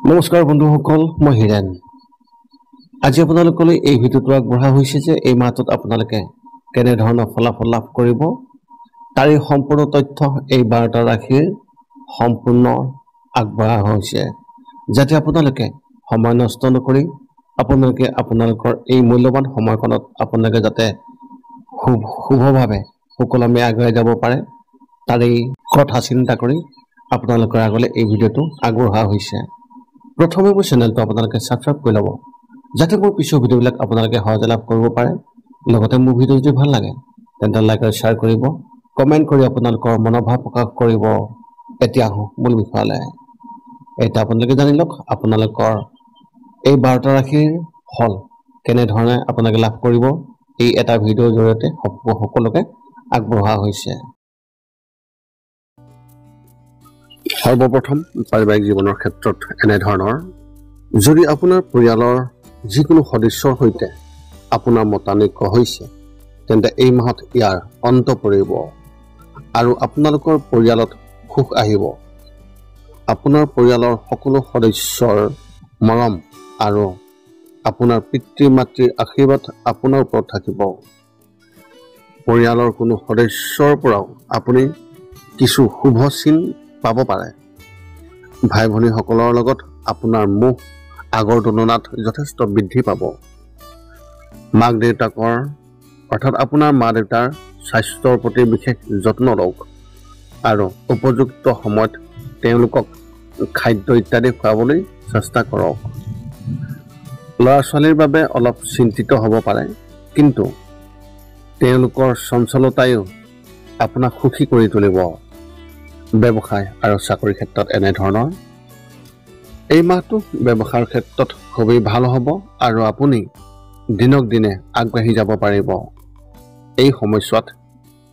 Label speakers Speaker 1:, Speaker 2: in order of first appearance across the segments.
Speaker 1: নমস্কাৰ বন্ধুসকল, মই হিৰেন। আজি আপোনালোকলৈ এই ভিডিঅ'টো আগবঢ়া হৈছে যে এই মাহটোত আপোনালোকে কেনেধৰণৰ ফলাফল লাভ কৰিব তাৰে সম্পূৰ্ণ তথ্য এই 12টা ৰাশিৰ সম্পূৰ্ণ আগবঢ়া হৈছে, যাতে আপোনালোকে সময় নষ্ট নকৰি আপোনালোকৰ এই মূল্যৱান সময়কণত আপোনালোকে যাতে শুভভাৱে সুকলমে আগুৱাই যাব পাৰে তাৰেই কথা চিন্তা কৰি আপোনালোকৰ আগলৈ এই ভিডিঅ'টো আগবঢ়া হৈছে। প্ৰথমে মোৰ চেনেলটো আপোনালোকে সাবস্ক্ৰাইব কৰি ল'ব, যাতে মোৰ পিছৰ ভিডিঅ'বিলাক আপোনালোকে সহজে লাভ কৰিব পাৰে। লগতে মোৰ ভিডিঅ' যদি ভাল লাগে তেন্তে লাইক আৰু শ্বেয়াৰ কৰিব, কমেণ্ট কৰি আপোনালোকৰ মনোভাৱ প্ৰকাশ কৰিব। এতিয়া আহোঁ মূল বিষয়লৈ। এতিয়া আপোনালোকে জানি লওক আপোনালোকৰ এই 12টা ৰাশিৰ ফল কেনেধৰণে আপোনালোকে লাভ কৰিব এই এটা ভিডিঅ'ৰ জৰিয়তে সকলোকে আগবঢ়া হৈছে। সৰ্বপ্ৰথম পাৰিবাৰিক জীৱনৰ ক্ষেত্ৰত এনেধৰণৰ, যদি আপোনাৰ পৰিয়ালৰ যিকোনো সদস্যৰ সৈতে আপোনাৰ মতানৈক্য হৈছে তেন্তে এই মাহত ইয়াৰ অন্ত পৰিব আৰু আপোনালোকৰ পৰিয়ালত সুখ আহিব। আপোনাৰ পৰিয়ালৰ সকলো সদস্যৰ মৰম আৰু আপোনাৰ পিতৃ মাতৃৰ আশীৰ্বাদ আপোনাৰ ওপৰত থাকিব। পৰিয়ালৰ কোনো সদস্যৰ পৰাও আপুনি কিছু শুভ চিন পাব পাৰে। ভাই ভনীসকলৰ লগত আপোনাৰ মোহ আগৰ তুলনাত যথেষ্ট বৃদ্ধি পাব। মাক দেউতাকৰ অৰ্থাৎ আপোনাৰ মা দেউতাৰ স্বাস্থ্যৰ প্ৰতি বিশেষ যত্ন লওক আৰু উপযুক্ত সময়ত তেওঁলোকক খাদ্য ইত্যাদি খুৱাবলৈ চেষ্টা কৰক। ল'ৰা ছোৱালীৰ বাবে অলপ চিন্তিত হ'ব পাৰে, কিন্তু তেওঁলোকৰ চঞ্চলতায়ো আপোনাক সুখী কৰি তুলিব। ব্যৱসায় আৰু চাকৰিৰ ক্ষেত্ৰত এনেধৰণৰ, এই মাহটো ব্যৱসায়ৰ ক্ষেত্ৰত খুবেই ভাল হ'ব আৰু আপুনি দিনক দিনে আগবাঢ়ি যাব পাৰিব। এই সময়ছোৱাত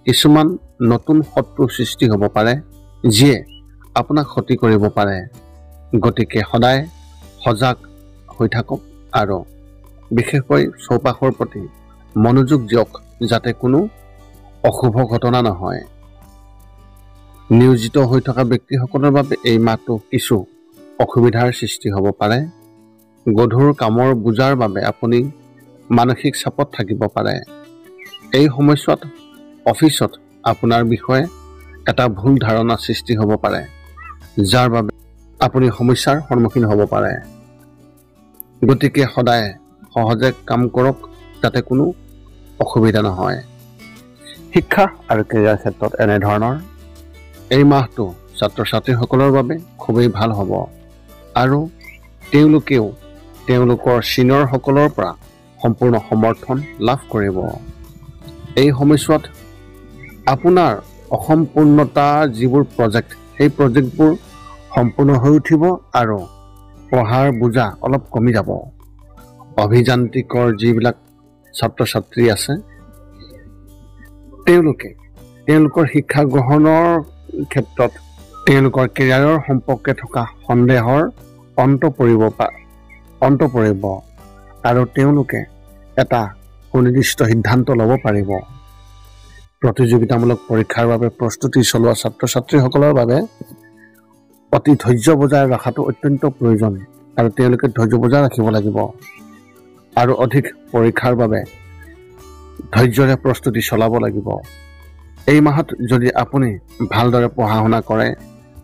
Speaker 1: কিছুমান নতুন শত্ৰুৰ সৃষ্টি হ'ব পাৰে যিয়ে আপোনাক ক্ষতি কৰিব পাৰে। গতিকে সদায় সজাগ হৈ থাকক আৰু বিশেষকৈ চৌপাশৰ প্ৰতি মনোযোগ দিয়ক, যাতে কোনো অশুভ ঘটনা নহয়। নিয়োজিত হৈ থকা ব্যক্তিসকলৰ বাবে এই মাহটো কিছু অসুবিধাৰ সৃষ্টি হ'ব পাৰে। গধুৰ কামৰ বোজাৰ বাবে আপুনি মানসিক চাপত থাকিব পাৰে। এই সময়ছোৱাত অফিচত আপোনাৰ বিষয়ে এটা ভুল ধাৰণা সৃষ্টি হ'ব পাৰে, যাৰ বাবে আপুনি সমস্যাৰ সন্মুখীন হ'ব পাৰে। গতিকে সদায় সহজে কাম কৰক, যাতে কোনো অসুবিধা নহয়। শিক্ষা আৰু কেৰিয়াৰ ক্ষেত্ৰত এনেধৰণৰ, এই মাহটো ছাত্ৰ ছাত্ৰীসকলৰ বাবে খুবেই ভাল হ'ব আৰু তেওঁলোকেও তেওঁলোকৰ ছিনিয়ৰসকলৰ পৰা সম্পূৰ্ণ সমৰ্থন লাভ কৰিব। এই সময়ছোৱাত আপোনাৰ অসম্পূৰ্ণতা যিবোৰ প্ৰজেক্ট, সেই প্ৰজেক্টবোৰ সম্পূৰ্ণ হৈ উঠিব আৰু পঢ়াৰ বোজা অলপ কমি যাব। অভিযান্ত্ৰিকৰ যিবিলাক ছাত্ৰ ছাত্ৰী আছে তেওঁলোকে তেওঁলোকৰ শিক্ষা গ্ৰহণৰ ক্ষেত্ৰত তেওঁলোকৰ কেৰিয়াৰৰ সম্পৰ্কে থকা সন্দেহৰ অন্ত পৰিব আৰু তেওঁলোকে এটা সুনিৰ্দিষ্ট সিদ্ধান্ত ল'ব পাৰিব। প্ৰতিযোগিতামূলক পৰীক্ষাৰ বাবে প্ৰস্তুতি চলোৱা ছাত্ৰ ছাত্ৰীসকলৰ বাবে অতি ধৈৰ্য বজাই ৰখাটো অত্যন্ত প্ৰয়োজন আৰু তেওঁলোকে ধৈৰ্য বজাই ৰাখিব লাগিব আৰু অধিক পৰীক্ষাৰ বাবে ধৈৰ্যৰে প্ৰস্তুতি চলাব লাগিব। এই মাহত যদি আপুনি ভালদৰে পঢ়া শুনা কৰে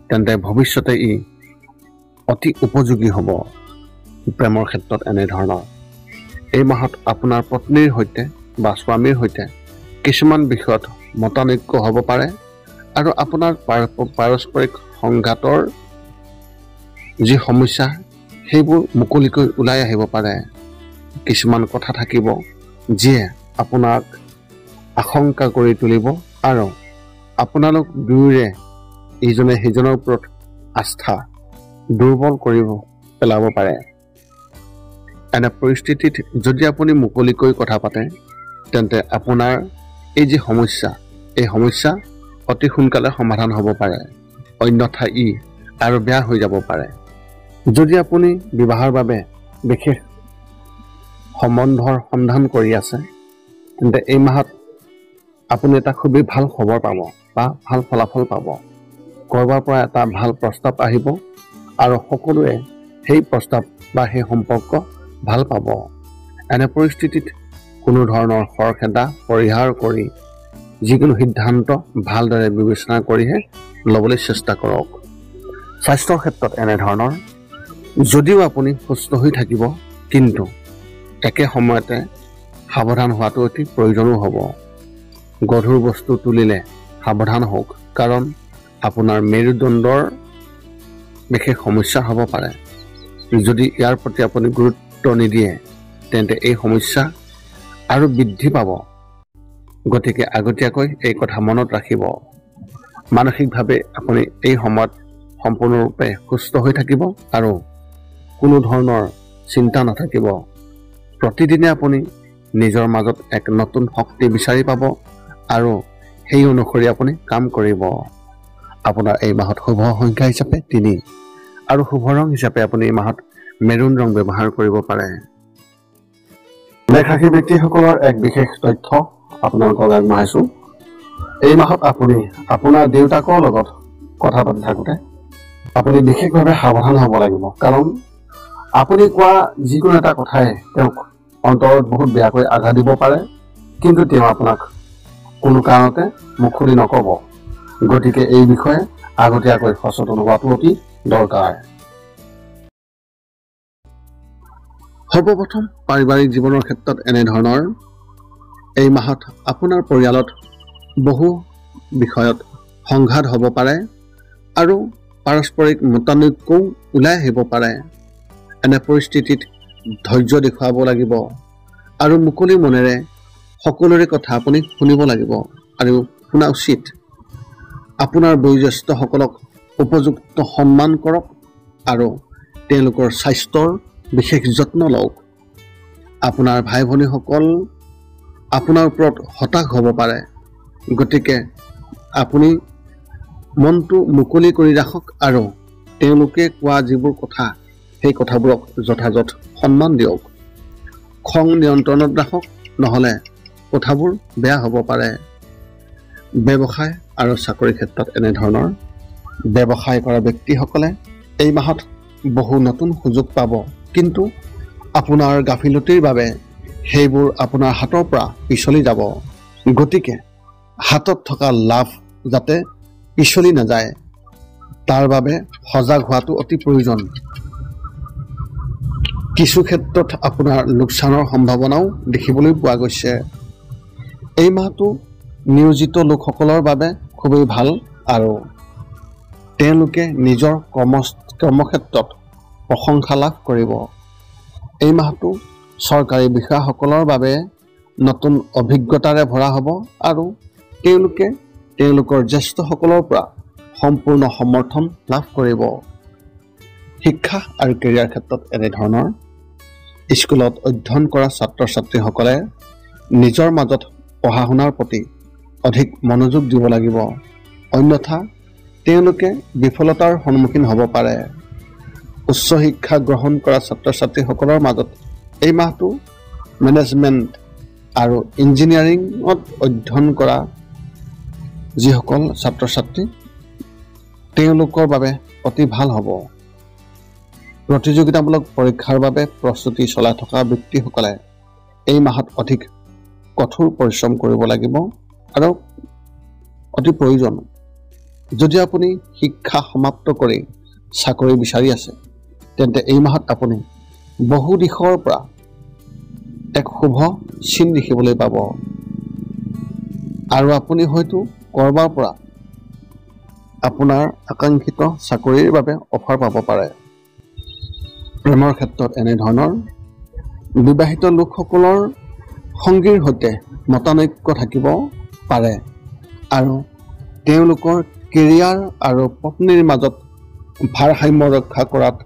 Speaker 1: তেন্তে ভৱিষ্যতে ই অতি উপযোগী হ'ব। প্ৰেমৰ ক্ষেত্ৰত এনেধৰণৰ, এই মাহত আপোনাৰ পত্নীৰ সৈতে বা স্বামীৰ সৈতে কিছুমান বিষয়ত মতানৈক্য হ'ব পাৰে আৰু আপোনাৰ পাৰস্পৰিক সংঘাতৰ যি সমস্যা সেইবোৰ মুকলিকৈ ওলাই আহিব পাৰে। কিছুমান কথা থাকিব যিয়ে আপোনাক আশংকা কৰি তুলিব আৰু আপোনালোক দুয়োৰে ইজনে সিজনৰ ওপৰত আস্থা দুৰ্বল কৰি পেলাব পাৰে। এনে পৰিস্থিতিত যদি আপুনি মুকলিকৈ কথা পাতে তেন্তে আপোনাৰ এই যি সমস্যা, এই সমস্যা অতি সোনকালে সমাধান হ'ব পাৰে, অন্যথা ই আৰু বেয়া হৈ যাব পাৰে। যদি আপুনি বিবাহৰ বাবে বিশেষ সম্বন্ধৰ সন্ধান কৰি আছে তেন্তে এই মাহত আপুনি এটা খুবেই ভাল খবৰ পাব বা ভাল ফলাফল পাব। ক'ৰবাৰ পৰা এটা ভাল প্ৰস্তাৱ আহিব আৰু সকলোৱে সেই প্ৰস্তাৱ বা সেই সম্পৰ্ক ভাল পাব। এনে পৰিস্থিতিত কোনো ধৰণৰ খৰখেদা পৰিহাৰ কৰি যিকোনো সিদ্ধান্ত ভালদৰে বিবেচনা কৰিহে ল'বলৈ চেষ্টা কৰক। স্বাস্থ্যৰ ক্ষেত্ৰত এনেধৰণৰ, যদিও আপুনি সুস্থ হৈ থাকিব, কিন্তু একে সময়তে সাৱধান হোৱাটো অতি প্ৰয়োজনো হ'ব। গধুৰ বস্তু তুলিলে সাৱধান হওক, কাৰণ আপোনাৰ মেৰুদণ্ডৰ বিশেষ সমস্যা হ'ব পাৰে। যদি ইয়াৰ প্ৰতি আপুনি গুৰুত্ব নিদিয়ে, তেন্তে এই সমস্যা আৰু বৃদ্ধি পাব। গতিকে আগতীয়াকৈ এই কথা মনত ৰাখিব। মানসিকভাৱে আপুনি এই সময়ত সম্পূৰ্ণৰূপে সুস্থ হৈ থাকিব আৰু কোনো ধৰণৰ চিন্তা নাথাকিব। প্ৰতিদিনে আপুনি নিজৰ মাজত এক নতুন শক্তি বিচাৰি পাব আৰু সেই অনুসৰি আপুনি কাম কৰিব। আপোনাৰ এই মাহত শুভ সংখ্যা হিচাপে 3 আৰু শুভ ৰং হিচাপে আপুনি এই মাহত মেৰুন ৰং ব্যৱহাৰ কৰিব পাৰে। মেঘৰাশি ব্যক্তিসকলৰ এক বিশেষ তথ্য আপোনালোকক আগবঢ়াইছোঁ। এই মাহত আপুনি আপোনাৰ দেউতাকৰ লগত কথা পাতি থাকোঁতে আপুনি বিশেষভাৱে সাৱধান হ'ব লাগিব, কাৰণ আপুনি কোৱা যিকোনো এটা কথাই তেওঁক অন্তৰত বহুত বেয়াকৈ আঘাত দিব পাৰে, কিন্তু তেওঁ আপোনাক কোনো কাৰণতে মুখ খুলি নক'ব। গতিকে এই বিষয়ে আগতীয়াকৈ সচেতন হোৱাটো অতি দৰকাৰ। সৰ্বপ্ৰথম পাৰিবাৰিক জীৱনৰ ক্ষেত্ৰত এনেধৰণৰ, এই মাহত আপোনাৰ পৰিয়ালত বহু বিষয়ত সংঘাত হ'ব পাৰে আৰু পাৰস্পৰিক মতানৈক্যও ওলাই আহিব পাৰে। এনে পৰিস্থিতিত ধৈৰ্য দেখুৱাব লাগিব আৰু মুকলি মনেৰে সকলোৰে কথা আপুনি শুনিব লাগিব আৰু শুনা উচিত। আপোনাৰ বয়োজ্যেষ্ঠসকলক উপযুক্ত সন্মান কৰক আৰু তেওঁলোকৰ স্বাস্থ্যৰ বিশেষ যত্ন লওক। আপোনাৰ ভাই ভনীসকল আপোনাৰ ওপৰত হতাশ হ'ব পাৰে, গতিকে আপুনি মনটো মুকলি কৰি ৰাখক আৰু তেওঁলোকে কোৱা যিবোৰ কথা, সেই কথাবোৰক যথাযথ সন্মান দিয়ক। খং নিয়ন্ত্ৰণত ৰাখক, নহ'লে কথাবোৰ বেয়া হ'ব পাৰে। ব্যৱসায় আৰু চাকৰিৰ ক্ষেত্ৰত এনেধৰণৰ, ব্যৱসায় কৰা ব্যক্তিসকলে এই মাহত বহু নতুন সুযোগ পাব, কিন্তু আপোনাৰ গাফিলতিৰ বাবে সেইবোৰ আপোনাৰ হাতৰ পৰা পিছলি যাব। গতিকে হাতত থকা লাভ যাতে পিছলি নাযায়, তাৰ বাবে সজাগ হোৱাটো অতি প্ৰয়োজন। কিছু ক্ষেত্ৰত আপোনাৰ লোকচানৰ সম্ভাৱনাও দেখিবলৈ পোৱা গৈছে। এই মাহটো নিয়োজিত লোকসকলৰ বাবে খুবেই ভাল আৰু তেওঁলোকে নিজৰ কৰ্মক্ষেত্ৰত প্ৰশংসা লাভ কৰিব। এই মাহটো চৰকাৰী বিষয়াসকলৰ বাবে নতুন অভিজ্ঞতাৰে ভৰা হ'ব আৰু তেওঁলোকে তেওঁলোকৰ জ্যেষ্ঠসকলৰ পৰা সম্পূৰ্ণ সমৰ্থন লাভ কৰিব। শিক্ষা আৰু কেৰিয়াৰ ক্ষেত্ৰত এনেধৰণৰ, স্কুলত অধ্যয়ন কৰা ছাত্ৰ ছাত্ৰীসকলে নিজৰ মাজত পঢ়া শুনাৰ প্ৰতি অধিক মনোযোগ দিব লাগিব, অন্যথা তেওঁলোকে বিফলতাৰ সন্মুখীন হ'ব পাৰে। উচ্চ শিক্ষা গ্ৰহণ কৰা ছাত্ৰ ছাত্ৰীসকলৰ মাজত এই মাহটো মেনেজমেণ্ট আৰু ইঞ্জিনিয়াৰিঙত অধ্যয়ন কৰা যিসকল ছাত্ৰ ছাত্ৰী, তেওঁলোকৰ বাবে অতি ভাল হ'ব। প্ৰতিযোগিতামূলক পৰীক্ষাৰ বাবে প্ৰস্তুতি চলাই থকা ব্যক্তিসকলে এই মাহত অধিক কঠোৰ পৰিশ্ৰম কৰিব লাগিব আৰু অতি প্ৰয়োজন। যদি আপুনি শিক্ষা সমাপ্ত কৰি চাকৰি বিচাৰি আছে, তেন্তে এই মাহত আপুনি বহু দিশৰ পৰা এক শুভ চিন দেখিবলৈ পাব আৰু আপুনি হয়তো ক'ৰবাৰ পৰা আপোনাৰ আকাংক্ষিত চাকৰিৰ বাবে অফাৰ পাব পাৰে। প্ৰেমৰ ক্ষেত্ৰত এনেধৰণৰ, বিবাহিত লোকসকলৰ সংগীৰ সৈতে মতানৈক্য থাকিব পাৰে আৰু তেওঁলোকৰ কেৰিয়াৰ আৰু পত্নীৰ মাজত ভাৰসাম্য ৰক্ষা কৰাত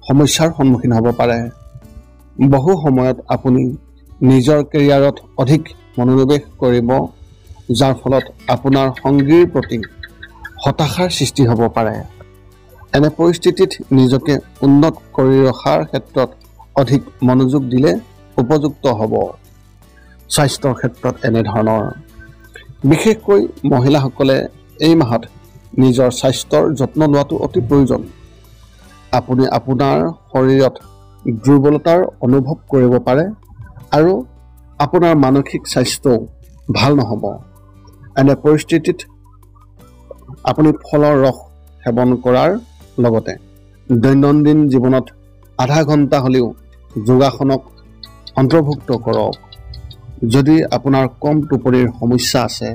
Speaker 1: সমস্যাৰ সন্মুখীন হ'ব পাৰে। বহু সময়ত আপুনি নিজৰ কেৰিয়াৰত অধিক মনোনিৱেশ কৰিব, যাৰ ফলত আপোনাৰ সংগীৰ প্ৰতি হতাশাৰ সৃষ্টি হ'ব পাৰে। এনে পৰিস্থিতিত নিজকে উন্নত কৰি ৰখাৰ ক্ষেত্ৰত অধিক মনোযোগ দিলে উপযুক্ত হ'ব। স্বাস্থ্যৰ ক্ষেত্ৰত এনেধৰণৰ, বিশেষকৈ মহিলাসকলে এই মাহত নিজৰ স্বাস্থ্যৰ যত্ন লোৱাটো অতি প্ৰয়োজন। আপুনি আপোনাৰ শৰীৰত দুৰ্বলতাৰ অনুভৱ কৰিব পাৰে আৰু আপোনাৰ মানসিক স্বাস্থ্যও ভাল নহ'ব। এনে পৰিস্থিতিত আপুনি ফলৰ ৰস সেৱন কৰাৰ লগতে দৈনন্দিন জীৱনত আধা ঘণ্টা হ'লেও যোগাসনক অন্তৰ্ভুক্ত কৰক। যদি আপোনাৰ কম টোপনিৰ সমস্যা আছে,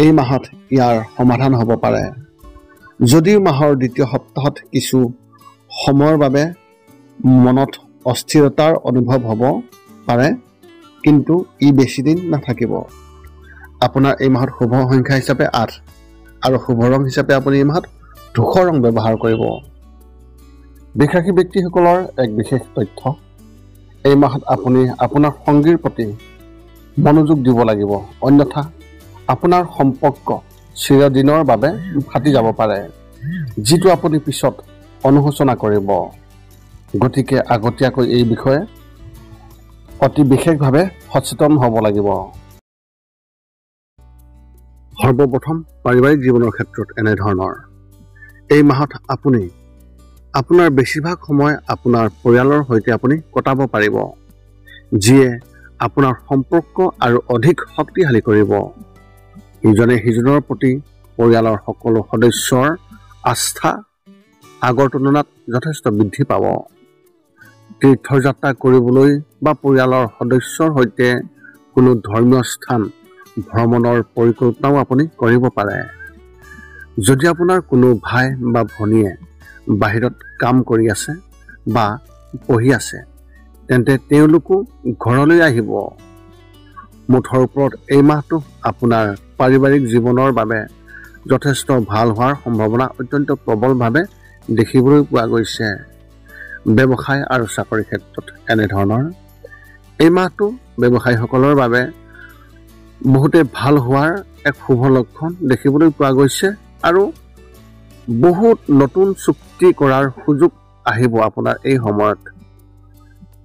Speaker 1: এই মাহত ইয়াৰ সমাধান হ'ব পাৰে। যদিও মাহৰ দ্বিতীয় সপ্তাহত কিছু সময়ৰ বাবে মনত অস্থিৰতাৰ অনুভৱ হ'ব পাৰে, কিন্তু ই বেছি দিন নাথাকিব। আপোনাৰ এই মাহত শুভ সংখ্যা হিচাপে 8 আৰু শুভ ৰং হিচাপে আপুনি এই মাহত ধূসৰ ৰং ব্যৱহাৰ কৰিব। বৃষৰাশী ব্যক্তিসকলৰ এক বিশেষ তথ্য, এই মাহত আপুনি আপোনাৰ সঙ্গীৰ প্ৰতি মনোযোগ দিব লাগিব, অন্যথা আপোনাৰ সম্পৰ্ক চিৰদিনৰ বাবে ফাটি যাব পাৰে, যিটো আপুনি পিছত অনুশোচনা কৰিব। গতিকে আগতীয়াকৈ এই বিষয়ে অতি বিশেষভাৱে সচেতন হ'ব লাগিব। সৰ্বপ্ৰথম পাৰিবাৰিক জীৱনৰ ক্ষেত্ৰত এনেধৰণৰ, এই মাহত আপুনি আপোনাৰ বেছিভাগ সময় আপোনাৰ পৰিয়ালৰ সৈতে আপুনি কটাব পাৰিব, যিয়ে আপোনাৰ সম্পৰ্ক আৰু অধিক শক্তিশালী কৰিব। ইজনে সিজনৰ প্ৰতি পৰিয়ালৰ সকলো সদস্যৰ আস্থা আগৰ তুলনাত যথেষ্ট বৃদ্ধি পাব। তীৰ্থযাত্ৰা কৰিবলৈ বা পৰিয়ালৰ সদস্যৰ সৈতে কোনো ধৰ্মীয় স্থান ভ্ৰমণৰ পৰিকল্পনাও আপুনি কৰিব পাৰে। যদি আপোনাৰ কোনো ভাই বা ভনীয়ে বাহিৰত কাম কৰি আছে বা পঢ়ি আছে, তেন্তে তেওঁলোকো ঘৰলৈ আহিব। মুঠৰ ওপৰত এই মাহটো আপোনাৰ পাৰিবাৰিক জীৱনৰ বাবে যথেষ্ট ভাল হোৱাৰ সম্ভাৱনা অত্যন্ত প্ৰবলভাৱে দেখিবলৈ পোৱা গৈছে। ব্যৱসায় আৰু চাকৰিৰ ক্ষেত্ৰত এনেধৰণৰ, এই মাহটো ব্যৱসায়ীসকলৰ বাবে বহুতে ভাল হোৱাৰ এক শুভ লক্ষণ দেখিবলৈ পোৱা গৈছে আৰু বহুত নতুন চুক্তি কৰাৰ সুযোগ আহিব আপোনাৰ এই সময়ত।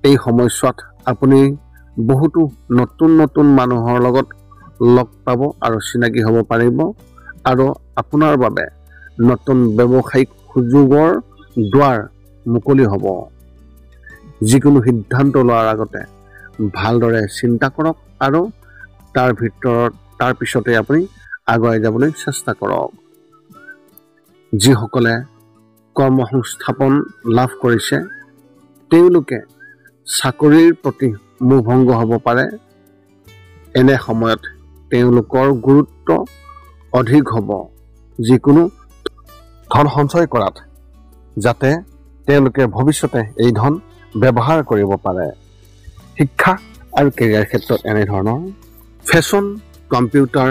Speaker 1: এই সময়ছোৱাত আপুনি বহুতো নতুন নতুন মানুহৰ লগত লগ পাব আৰু চিনাকি হ'ব পাৰিব আৰু আপোনাৰ বাবে নতুন ব্যৱসায়িক সুযোগৰ দুৱাৰ মুকলি হ'ব। যিকোনো সিদ্ধান্ত লোৱাৰ আগতে ভালদৰে চিন্তা কৰক আৰু তাৰ পিছতে আপুনি আগুৱাই যাবলৈ চেষ্টা কৰক। যিসকলে কৰ্মসংস্থাপন লাভ কৰিছে, তেওঁলোকে চাকৰিৰ প্ৰতি মোহভংগ হ'ব পাৰে। এনে সময়ত তেওঁলোকৰ গুৰুত্ব অধিক হ'ব যিকোনো ধন সঞ্চয় কৰাত, যাতে তেওঁলোকে ভৱিষ্যতে এই ধন ব্যৱহাৰ কৰিব পাৰে। শিক্ষা আৰু কেৰিয়াৰ ক্ষেত্ৰত এনেধৰণৰ, ফেশ্বন, কম্পিউটাৰ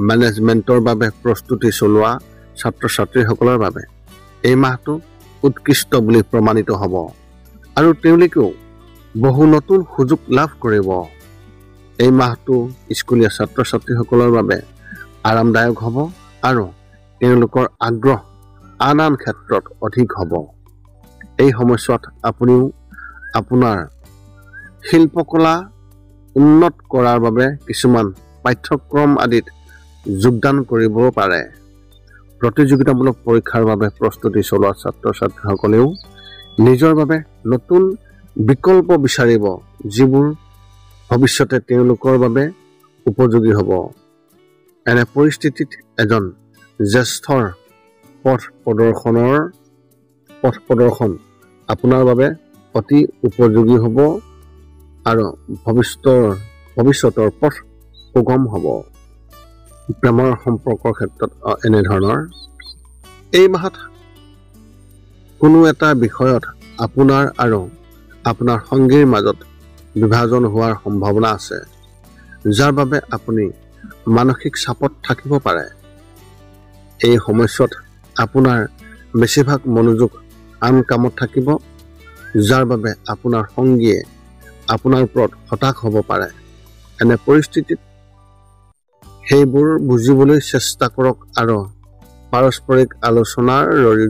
Speaker 1: মেনেজমেণ্টৰ বাবে প্ৰস্তুতি চলোৱা ছাত্ৰ ছাত্ৰীসকলৰ বাবে এই মাহটো উৎকৃষ্ট বুলি প্ৰমাণিত হ'ব আৰু তেওঁলোকেও বহু নতুন সুযোগ লাভ কৰিব। এই মাহটো স্কুলীয়া ছাত্ৰ ছাত্ৰীসকলৰ বাবে আৰামদায়ক হ'ব আৰু তেওঁলোকৰ আগ্ৰহ আন আন ক্ষেত্ৰত অধিক হ'ব। এই সময়ছোৱাত আপুনিও আপোনাৰ শিল্পকলা উন্নত কৰাৰ বাবে কিছুমান পাঠ্যক্ৰম আদিত যোগদান কৰিব পাৰে। প্ৰতিযোগিতামূলক পৰীক্ষাৰ বাবে প্ৰস্তুতি চলোৱা ছাত্ৰ ছাত্ৰীসকলেও নিজৰ বাবে নতুন বিকল্প বিচাৰিব, যিবোৰ ভৱিষ্যতে তেওঁলোকৰ বাবে উপযোগী হ'ব। এনে পৰিস্থিতিত এজন জ্যেষ্ঠৰ পথ প্ৰদৰ্শন আপোনাৰ বাবে অতি উপযোগী হ'ব আৰু ভৱিষ্যতৰ পথ সুগম হ'ব। প্ৰেমৰ সম্পৰ্কৰ ক্ষেত্ৰত এনেধৰণৰ, এই মাহত কোনো এটা বিষয়ত আপোনাৰ আৰু আপোনাৰ সঙ্গীৰ মাজত বিভাজন হোৱাৰ সম্ভাৱনা আছে, যাৰ বাবে আপুনি মানসিক চাপত থাকিব পাৰে। এই সময়ছোৱাত আপোনাৰ বেছিভাগ মনোযোগ আন কামত থাকিব, যাৰ বাবে আপোনাৰ সঙ্গীয়ে আপোনাৰ ওপৰত হতাশ হ'ব পাৰে। এনে পৰিস্থিতিত সেইবোৰ বুজিবলৈ চেষ্টা কৰক আৰু পাৰস্পৰিক আলোচনাৰ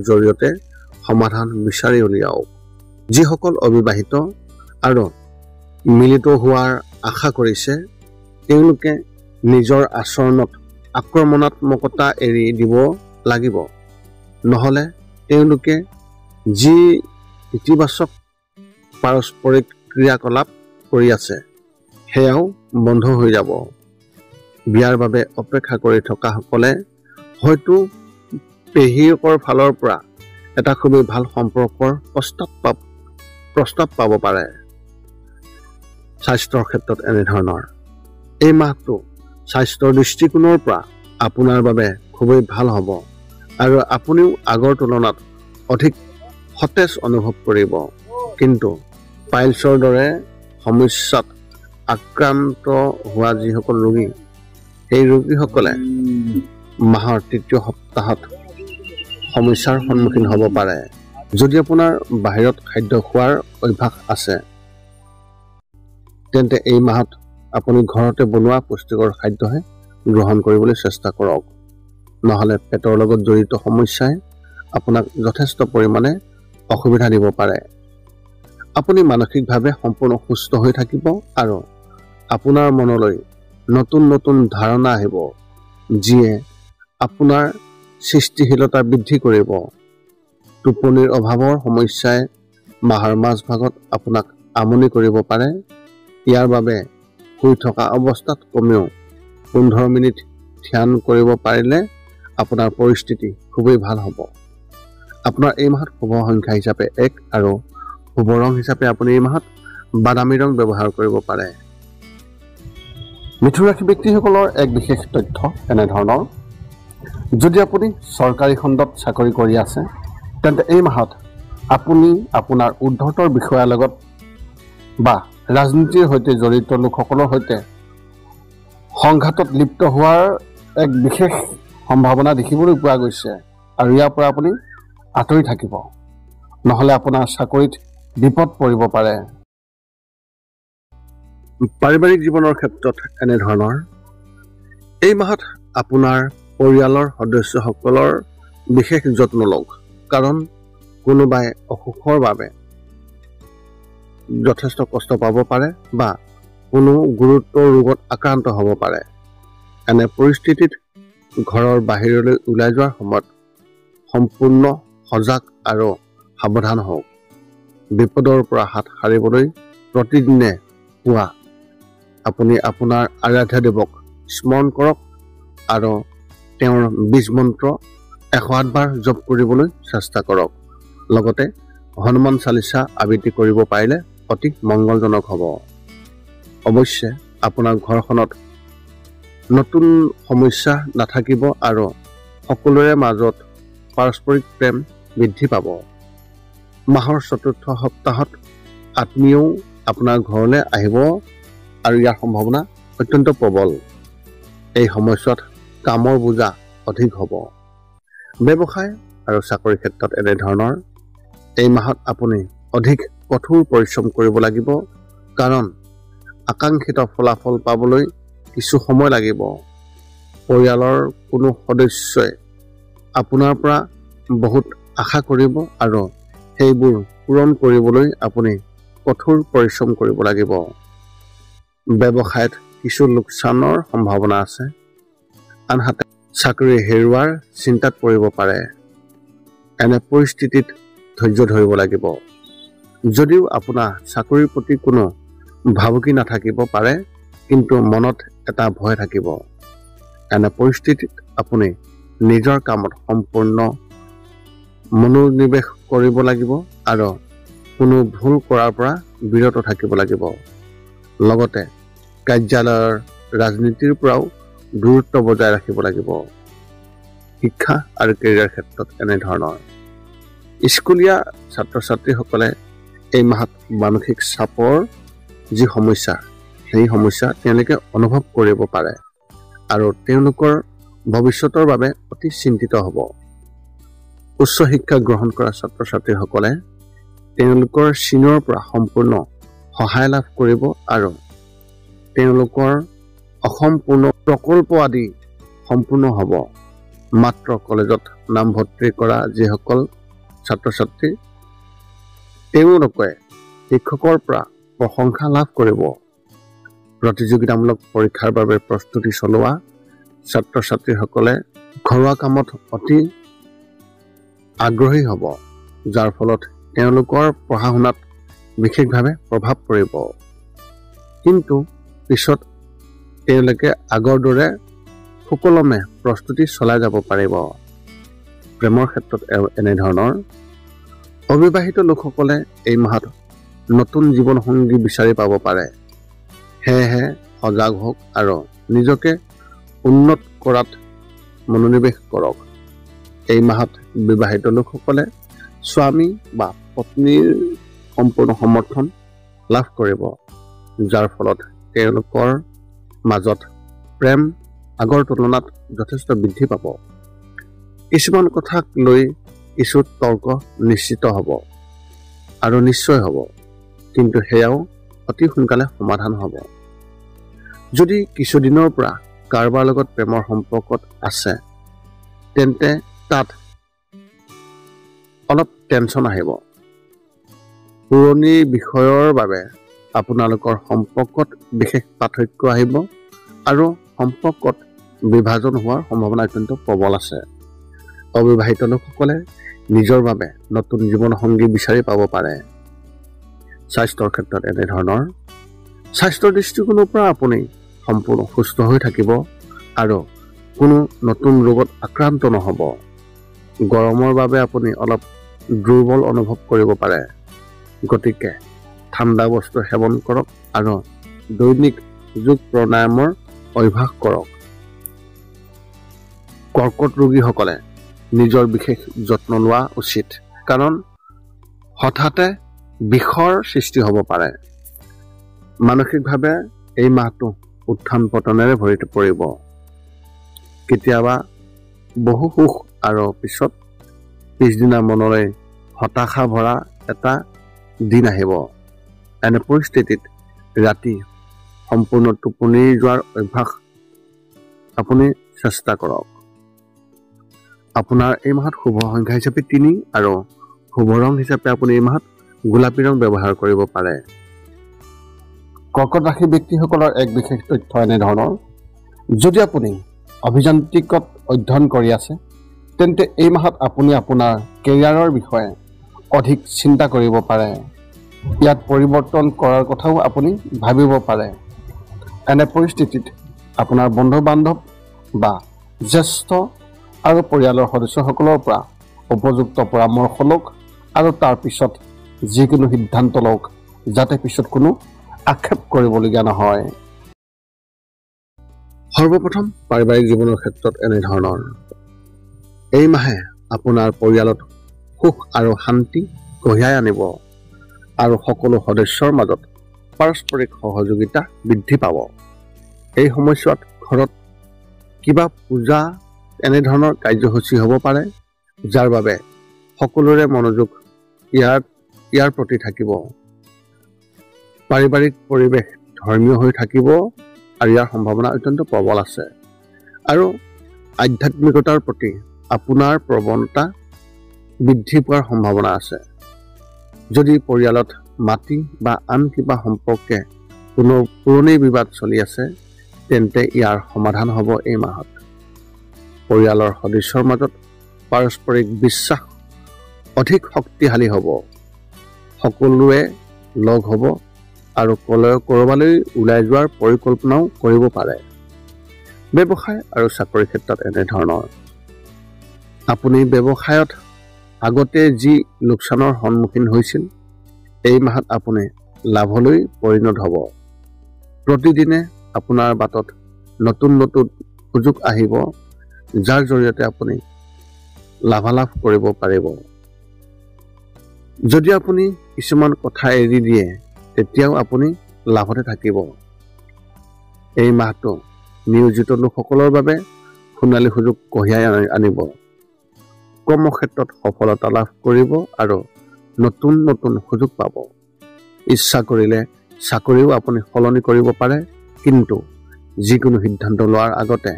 Speaker 1: জৰিয়তে সমাধান বিচাৰি উলিয়াওক। যিসকল অবিবাহিত আৰু মিলিত হোৱাৰ আশা কৰিছে, তেওঁলোকে নিজৰ আচৰণত আক্ৰমণাত্মকতা এৰি দিব লাগিব, নহ'লে তেওঁলোকে যি ইতিবাচক পাৰস্পৰিক ক্ৰিয়াকলাপ কৰি আছে সেয়াও বন্ধ হৈ যাব। বিয়াৰ বাবে অপেক্ষা কৰি থকাসকলে হয়তো পেহীয়েকৰ ফালৰ পৰা এটা খুবেই ভাল সম্পৰ্কৰ প্ৰস্তাৱ পাব পাৰে। স্বাস্থ্যৰ ক্ষেত্ৰত এনেধৰণৰ এই মাহটো স্বাস্থ্যৰ দৃষ্টিকোণৰ পৰা আপোনাৰ বাবে খুবেই ভাল হ'ব আৰু আপুনিও আগৰ তুলনাত অধিক সতেজ অনুভৱ কৰিব। কিন্তু পাইলছৰ দৰে সমস্যাত আক্ৰান্ত হোৱা যিসকল ৰোগী সেই ৰোগীসকলে মাহৰ তৃতীয় সপ্তাহত সমস্যাৰ সন্মুখীন হ'ব পাৰে। যদি আপোনাৰ বাহিৰত খাদ্য খোৱাৰ অভ্যাস আছে তেন্তে এই মাহত আপুনি ঘৰতে বনোৱা পুষ্টিকৰ খাদ্যহে গ্ৰহণ কৰিবলৈ চেষ্টা কৰক। নহ'লে পেটৰ লগত জড়িত সমস্যাই আপোনাক যথেষ্ট পৰিমাণে অসুবিধা দিব পাৰে। আপুনি মানসিকভাৱে সম্পূৰ্ণ সুস্থ হৈ থাকিব আৰু আপোনাৰ মনলৈ নতুন নতুন ধাৰণা আহিব যিয়ে আপোনাৰ সৃষ্টিশীলতা বৃদ্ধি কৰিব। টোপনিৰ অভাৱৰ সমস্যাই মাহৰ মাজভাগত আপোনাক আমনি কৰিব পাৰে। ইয়াৰ বাবে শুই থকা অৱস্থাত কমেও 15 মিনিট ধ্যান কৰিব পাৰিলে আপোনাৰ পৰিস্থিতি খুবেই ভাল হ'ব। আপোনাৰ এই মাহত শুভ সংখ্যা হিচাপে 1 আৰু শুভ ৰং হিচাপে আপুনি এই মাহত বাদামী ৰং ব্যৱহাৰ কৰিব পাৰে। মিথুন ৰাশি ব্যক্তিসকলৰ এক বিশেষ তথ্য এনেধৰণৰ, যদি আপুনি চৰকাৰী খণ্ডত চাকৰি কৰি আছে তেন্তে এই মাহত আপুনি আপোনাৰ ঊৰ্ধ্বতৰ বিষয়াৰ লগত বা ৰাজনীতিৰ সৈতে জড়িত লোকসকলৰ সৈতে সংঘাতত লিপ্ত হোৱাৰ এক বিশেষ সম্ভাৱনা দেখিবলৈ পোৱা গৈছে আৰু ইয়াৰ পৰা আপুনি আঁতৰি থাকিব, নহ'লে আপোনাৰ চাকৰিত বিপদ পৰিব পাৰে। পাৰিবাৰিক জীৱনৰ ক্ষেত্ৰত এনেধৰণৰ, এই মাহত আপোনাৰ পৰিয়ালৰ সদস্যসকলৰ বিশেষ যত্ন লওক, কাৰণ কোনোবাই অসুখৰ বাবে যথেষ্ট কষ্ট পাব পাৰে বা কোনো গুৰুতৰ ৰোগত আক্ৰান্ত হ'ব পাৰে। এনে পৰিস্থিতিত ঘৰৰ বাহিৰলৈ ওলাই যোৱাৰ সময়ত সম্পূৰ্ণ সজাগ আৰু সাৱধান হওক। বিপদৰ পৰা হাত সাৰিবলৈ প্ৰতিদিনে পুৱা আপুনি আপোনাৰ আৰাধ্য দেৱক স্মৰণ কৰক আৰু তেওঁৰ বীজ মন্ত্ৰ 108 বাৰ জপ কৰিবলৈ চেষ্টা কৰক। লগতে হনুমান চালিচা আবৃত্তি কৰিব পাৰিলে অতি মংগলজনক হ'ব। অৱশ্যে আপোনাৰ ঘৰখনত নতুন সমস্যা নাথাকিব আৰু সকলোৰে মাজত পাৰস্পৰিক প্ৰেম বৃদ্ধি পাব। মাহৰ চতুৰ্থ সপ্তাহত আত্মীয়ও আপোনাৰ ঘৰলৈ আহিব আৰু ইয়াৰ সম্ভাৱনা অত্যন্ত প্ৰবল। এই সময়ছোৱাত কামৰ বোজা অধিক হ'ব। ব্যৱসায় আৰু চাকৰিৰ ক্ষেত্ৰত এনেধৰণৰ, এই মাহত আপুনি অধিক কঠোৰ পৰিশ্ৰম কৰিব লাগিব, কাৰণ আকাংক্ষিত ফলাফল পাবলৈ কিছু সময় লাগিব। পৰিয়ালৰ কোনো সদস্যই আপোনাৰ পৰা বহুত আশা কৰিব আৰু সেইবোৰ পূৰণ কৰিবলৈ আপুনি কঠোৰ পৰিশ্ৰম কৰিব লাগিব। ব্যৱসায়ত কিছু লোকচানৰ সম্ভাৱনা আছে, আনহাতে চাকৰি হেৰুৱাৰ চিন্তাত পৰিব পাৰে। এনে পৰিস্থিতিত ধৈৰ্য ধৰিব লাগিব। যদিও আপোনাৰ চাকৰিৰ প্ৰতি কোনো ভাবুকি নাথাকিব পাৰে, কিন্তু মনত এটা ভয় থাকিব। এনে পৰিস্থিতিত আপুনি নিজৰ কামত সম্পূৰ্ণ মনোনিৱেশ কৰিব লাগিব আৰু কোনো ভুল কৰাৰ পৰা বিৰত থাকিব লাগিব। লগতে কাৰ্যালয়ৰ ৰাজনীতিৰ পৰাও দূৰত্ব বজাই ৰাখিব লাগিব। শিক্ষা আৰু কেৰিয়াৰ ক্ষেত্ৰত এনেধৰণৰ, স্কুলীয়া ছাত্ৰ ছাত্ৰীসকলে এই মাহত মানসিক চাপৰ যি সমস্যা সেই সমস্যা তেওঁলোকে অনুভৱ কৰিব পাৰে আৰু তেওঁলোকৰ ভৱিষ্যতৰ বাবে অতি চিন্তিত হ'ব। উচ্চ শিক্ষা গ্ৰহণ কৰা ছাত্ৰ ছাত্ৰীসকলে তেওঁলোকৰ চীনৰ পৰা সম্পূৰ্ণ সহায় লাভ কৰিব আৰু তেওঁলোকৰ অসম্পূৰ্ণ প্ৰকল্প আদি সম্পূৰ্ণ হ'ব। মাত্ৰ কলেজত নামভৰ্তি কৰা যিসকল ছাত্ৰ ছাত্ৰী তেওঁলোকে শিক্ষকৰ পৰা প্ৰশংসা লাভ কৰিব। প্ৰতিযোগিতামূলক পৰীক্ষাৰ বাবে প্ৰস্তুতি চলোৱা ছাত্ৰ ছাত্ৰীসকলে ঘৰুৱা কামত অতি আগ্ৰহী হ'ব। যাৰ ফলত তেওঁলোকৰ পঢ়া শুনাত বিশেষভাৱে প্ৰভাৱ পৰিব। কিন্তু পিছত তেওঁলোকে আগৰ দৰে সুকলমে প্ৰস্তুতি চলাই যাব পাৰিব। প্ৰেমৰ ক্ষেত্ৰত এনেধৰণৰ অবিবাহিত লোকসকলে এই মাহত নতুন জীৱনসংগী বিচাৰি পাব পাৰে। সেয়েহে সজাগ হওক আৰু নিজকে উন্নত কৰাত মনোনিৱেশ কৰক। এই মাহত বিবাহিত লোকসকলে স্বামী বা পত্নীৰ সম্পূৰ্ণ সমৰ্থন লাভ কৰিব, যাৰ ফলত তেওঁলোকৰ মাজত প্ৰেম আগৰ তুলনাত যথেষ্ট বৃদ্ধি পাব। কিছুমান কথাক লৈ কিছু তৰ্ক নিশ্চিত হ'ব আৰু নিশ্চয় হ'ব, কিন্তু সেয়াও অতি সোনকালে সমাধান হ'ব। যদি কিছুদিনৰ পৰা কাৰোবাৰ লগত প্ৰেমৰ সম্পৰ্কত আছে, তেন্তে তাত অলপ টেনচন আহিব। পুৰণি বিষয়ৰ বাবে আপোনালোকৰ সম্পৰ্কত বিশেষ পাৰ্থক্য আহিব আৰু সম্পৰ্কত বিভাজন হোৱাৰ সম্ভাৱনা অত্যন্ত প্ৰবল আছে। অবিবাহিত লোকসকলে নিজৰ বাবে নতুন জীৱনসংগী বিচাৰি পাব পাৰে। স্বাস্থ্যৰ ক্ষেত্ৰত এনেধৰণৰ স্বাস্থ্যৰ দৃষ্টিকোণৰ পৰা আপুনি সম্পূৰ্ণ সুস্থ হৈ থাকিব আৰু কোনো নতুন ৰোগত আক্ৰান্ত নহ'ব। গৰমৰ বাবে আপুনি অলপ দুৰ্বল অনুভৱ কৰিব পাৰে, গতিকে ঠাণ্ডা বস্তু সেৱন কৰক আৰু দৈনিক যোগ প্ৰাণায়ামৰ অভ্যাস কৰক। কৰ্কট ৰোগীসকলে নিজৰ বিশেষ যত্ন লোৱা উচিত, কাৰণ হঠাতে বিষৰ সৃষ্টি হ'ব পাৰে। মানসিকভাৱে এই মাহটো উত্থান পতনেৰে ভৰি পৰিব। কেতিয়াবা বহু সুখ আৰু পিছদিনা মনলৈ হতাশা ভৰা এটা দিন আহিব। এনে পৰিস্থিতিত ৰাতি সম্পূৰ্ণ টোপনি যোৱাৰ অভ্যাস আপুনি চেষ্টা কৰক। আপোনাৰ এই মাহত শুভ সংখ্যা হিচাপে 3 আৰু শুভ ৰং হিচাপে আপুনি এই মাহত গোলাপী ৰং ব্যৱহাৰ কৰিব পাৰে। কৰ্কট ৰাশি ব্যক্তিসকলৰ এক বিশেষ তথ্য এনেধৰণৰ, যদি আপুনি অভিযান্ত্ৰিকত অধ্যয়ন কৰি আছে, তেন্তে এই মাহত আপুনি আপোনাৰ কেৰিয়াৰৰ বিষয়ে অধিক চিন্তা কৰিব পাৰে। ইয়াত পৰিৱৰ্তন কৰাৰ কথাও আপুনি ভাবিব পাৰে। এনে পৰিস্থিতিত আপোনাৰ বন্ধু বান্ধৱ বা জ্যেষ্ঠ আৰু পৰিয়ালৰ সদস্যসকলৰ পৰা উপযুক্ত পৰামৰ্শ লওক আৰু তাৰ পিছত যিকোনো সিদ্ধান্ত লওক, যাতে পিছত কোনো আক্ষেপ কৰিবলগীয়া নহয়। সৰ্বপ্ৰথম পাৰিবাৰিক জীৱনৰ ক্ষেত্ৰত এনেধৰণৰ এই মাহে আপোনাৰ পৰিয়ালত সুখ আৰু শান্তি কঢ়িয়াই আনিব আৰু সকলো সদস্যৰ মাজত পাৰস্পৰিক সহযোগিতা বৃদ্ধি পাব। এই সময়ছোৱাত ঘৰত কিবা পূজা এনেধৰণৰ কাৰ্যসূচী হ'ব পাৰে, যাৰ বাবে সকলোৰে মনোযোগ ইয়াৰ প্ৰতি থাকিব। পাৰিবাৰিক পৰিৱেশ ধৰ্মীয় হৈ থাকিব আৰু ইয়াৰ সম্ভাৱনা অত্যন্ত প্ৰবল আছে। আৰু আধ্যাত্মিকতাৰ প্ৰতি আপোনাৰ প্ৰৱণতা বৃদ্ধি পোৱাৰ সম্ভাৱনা আছে। যদি পৰিয়ালত মাটি বা আন কিবা সম্পৰ্কে কোনো পুৰণি বিবাদ চলি আছে, তেন্তে ইয়াৰ সমাধান হ'ব এই মাহত। পৰিয়ালৰ সদস্যৰ মাজত পাৰস্পৰিক বিশ্বাস অধিক শক্তিশালী হ'ব। সকলোৱে লগ হ'ব আৰু ক'ৰবালৈ ওলাই যোৱাৰ পৰিকল্পনাও কৰিব পাৰে। ব্যৱসায় আৰু চাকৰিৰ ক্ষেত্ৰত এনেধৰণৰ আপুনি ব্যৱসায়ত আগতে যি লোকচানৰ সন্মুখীন হৈছিল, এই মাহত আপুনি লাভলৈ পৰিণত হ'ব। প্ৰতিদিনে আপোনাৰ বাটত নতুন নতুন সুযোগ আহিব, যাৰ জৰিয়তে আপুনি লাভালাভ কৰিব পাৰিব। যদি আপুনি কিছুমান কথা এৰি দিয়ে, তেতিয়াও আপুনি লাভতে থাকিব। এই মাহটো নিয়োজিত লোকসকলৰ বাবে সোণালী সুযোগ কঢ়িয়াই আনিব। কৰ্মক্ষেত্ৰত সফলতা লাভ কৰিব আৰু নতুন নতুন সুযোগ পাব। ইচ্ছা কৰিলে চাকৰিও আপুনি সলনি কৰিব পাৰে, কিন্তু যিকোনো সিদ্ধান্ত লোৱাৰ আগতে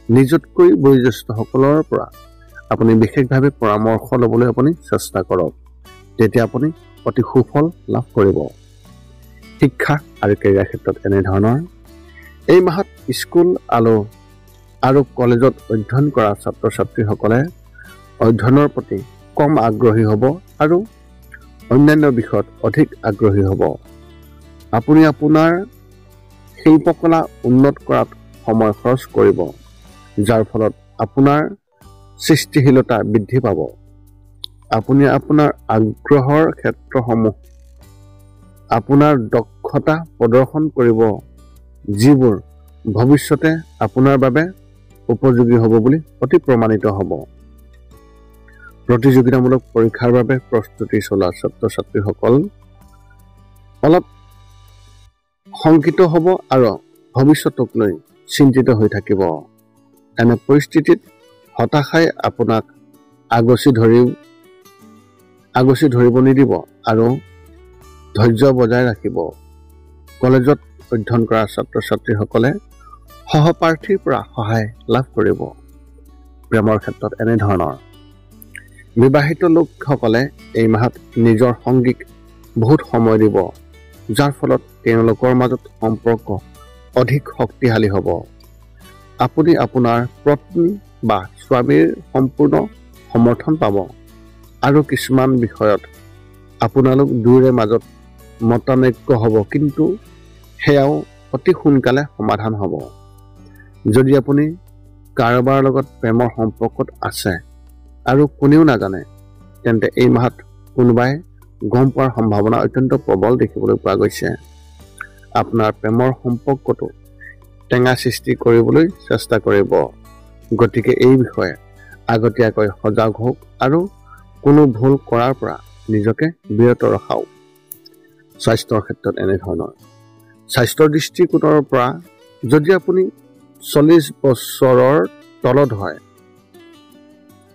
Speaker 1: নিজতকৈ বয়োজ্যেষ্ঠসকলৰ পৰা আপুনি বিশেষভাৱে পৰামৰ্শ ল'বলৈ আপুনি চেষ্টা কৰক। তেতিয়া আপুনি অতি সুফল লাভ কৰিব। শিক্ষা আৰু কেৰিয়াৰ ক্ষেত্ৰত এনেধৰণৰ এই মাহত স্কুল আৰু কলেজত অধ্যয়ন কৰা ছাত্ৰ ছাত্ৰীসকলে অধ্যয়নৰ প্ৰতি কম আগ্ৰহী হ'ব আৰু অন্যান্য বিষয়ত অধিক আগ্ৰহী হ'ব। আপুনি আপোনাৰ শিল্পকলা উন্নত কৰাত সময় খৰচ কৰিব, যাৰ ফলত আপোনাৰ সৃষ্টিশীলতা বৃদ্ধি পাব। আপুনি আপোনাৰ আগ্ৰহৰ ক্ষেত্ৰসমূহ আপোনাৰ দক্ষতা প্ৰদৰ্শন কৰিব, যিবোৰ ভৱিষ্যতে আপোনাৰ বাবে উপযোগী হ'ব বুলি অতি প্ৰমাণিত হ'ব। প্ৰতিযোগিতামূলক পৰীক্ষাৰ বাবে প্ৰস্তুতি চলোৱা ছাত্ৰ-ছাত্ৰীসকল অলপ শংকিত হ'ব আৰু ভৱিষ্যতক লৈ চিন্তিত হৈ থাকিব। এনে পৰিস্থিতিত হতাশাই আপোনাক আগচি ধৰিব নিদিব আৰু ধৈৰ্য বজাই ৰাখিব। কলেজত অধ্যয়ন কৰা ছাত্ৰ-ছাত্ৰীসকলে সহপাঠীৰ পৰা সহায় লাভ কৰিব। প্ৰেমৰ ক্ষেত্ৰত এনেধৰণৰ বিবাহিত লোকসকলে এই মাহত নিজৰ সংগীক বহুত সময় দিব, যাৰ ফলত তেওঁলোকৰ মাজত সম্পৰ্ক অধিক শক্তিশালী হ'ব। আপুনি আপোনাৰ পত্নী বা স্বামীৰ সম্পূৰ্ণ সমৰ্থন পাব আৰু কিছুমান বিষয়ত আপোনালোক দুয়োৰে মাজত মতানৈক্য হ'ব, কিন্তু সেয়াও অতি সোনকালে সমাধান হ'ব। যদি আপুনি কাৰোবাৰ লগত প্ৰেমৰ সম্পৰ্কত আছে আৰু কোনেও নাজানে, তেন্তে এই মাহত কোনোবাই গম পোৱাৰ সম্ভাৱনা অত্যন্ত প্ৰবল দেখিবলৈ পোৱা গৈছে। আপোনাৰ প্ৰেমৰ সম্পৰ্কটো টেঙা সৃষ্টি কৰিবলৈ চেষ্টা কৰিব। গতিকে এই বিষয়ে আগতীয়াকৈ সজাগ হওক আৰু কোনো ভুল কৰাৰ পৰা নিজকে বিৰত ৰখাওক। স্বাস্থ্যৰ ক্ষেত্ৰত এনেধৰণৰ স্বাস্থ্যৰ দৃষ্টিকোণৰ পৰা যদি আপুনি 40 বছৰৰ তলত হয়,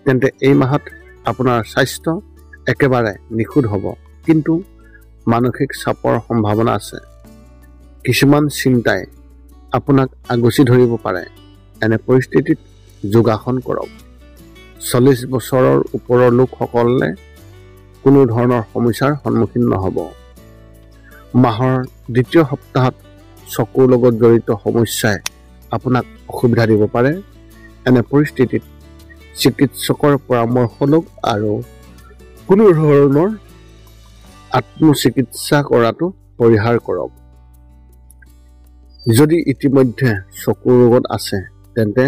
Speaker 1: তেন্তে এই মাহত আপোনাৰ স্বাস্থ্য একেবাৰে নিখুঁত হ'ব, কিন্তু মানসিক চাপৰ সম্ভাৱনা আছে। কিছুমান চিন্তাই আপোনাক আগচি ধৰিব পাৰে। এনে পৰিস্থিতিত যোগাসন কৰক। 40 বছৰৰ ওপৰৰ লোকসকলে কোনো ধৰণৰ সমস্যাৰ সন্মুখীন নহ'ব। মাহৰ দ্বিতীয় সপ্তাহত চকুৰ লগত জড়িত সমস্যাই আপোনাক অসুবিধা দিব পাৰে। এনে পৰিস্থিতিত চিকিৎসকৰ পৰামৰ্শ লওক আৰু কোনো ধৰণৰ আত্মচিকিৎসা কৰাটো পৰিহাৰ কৰক। যদি ইতিমধ্যে চকুৰ ৰোগত আছে, তেন্তে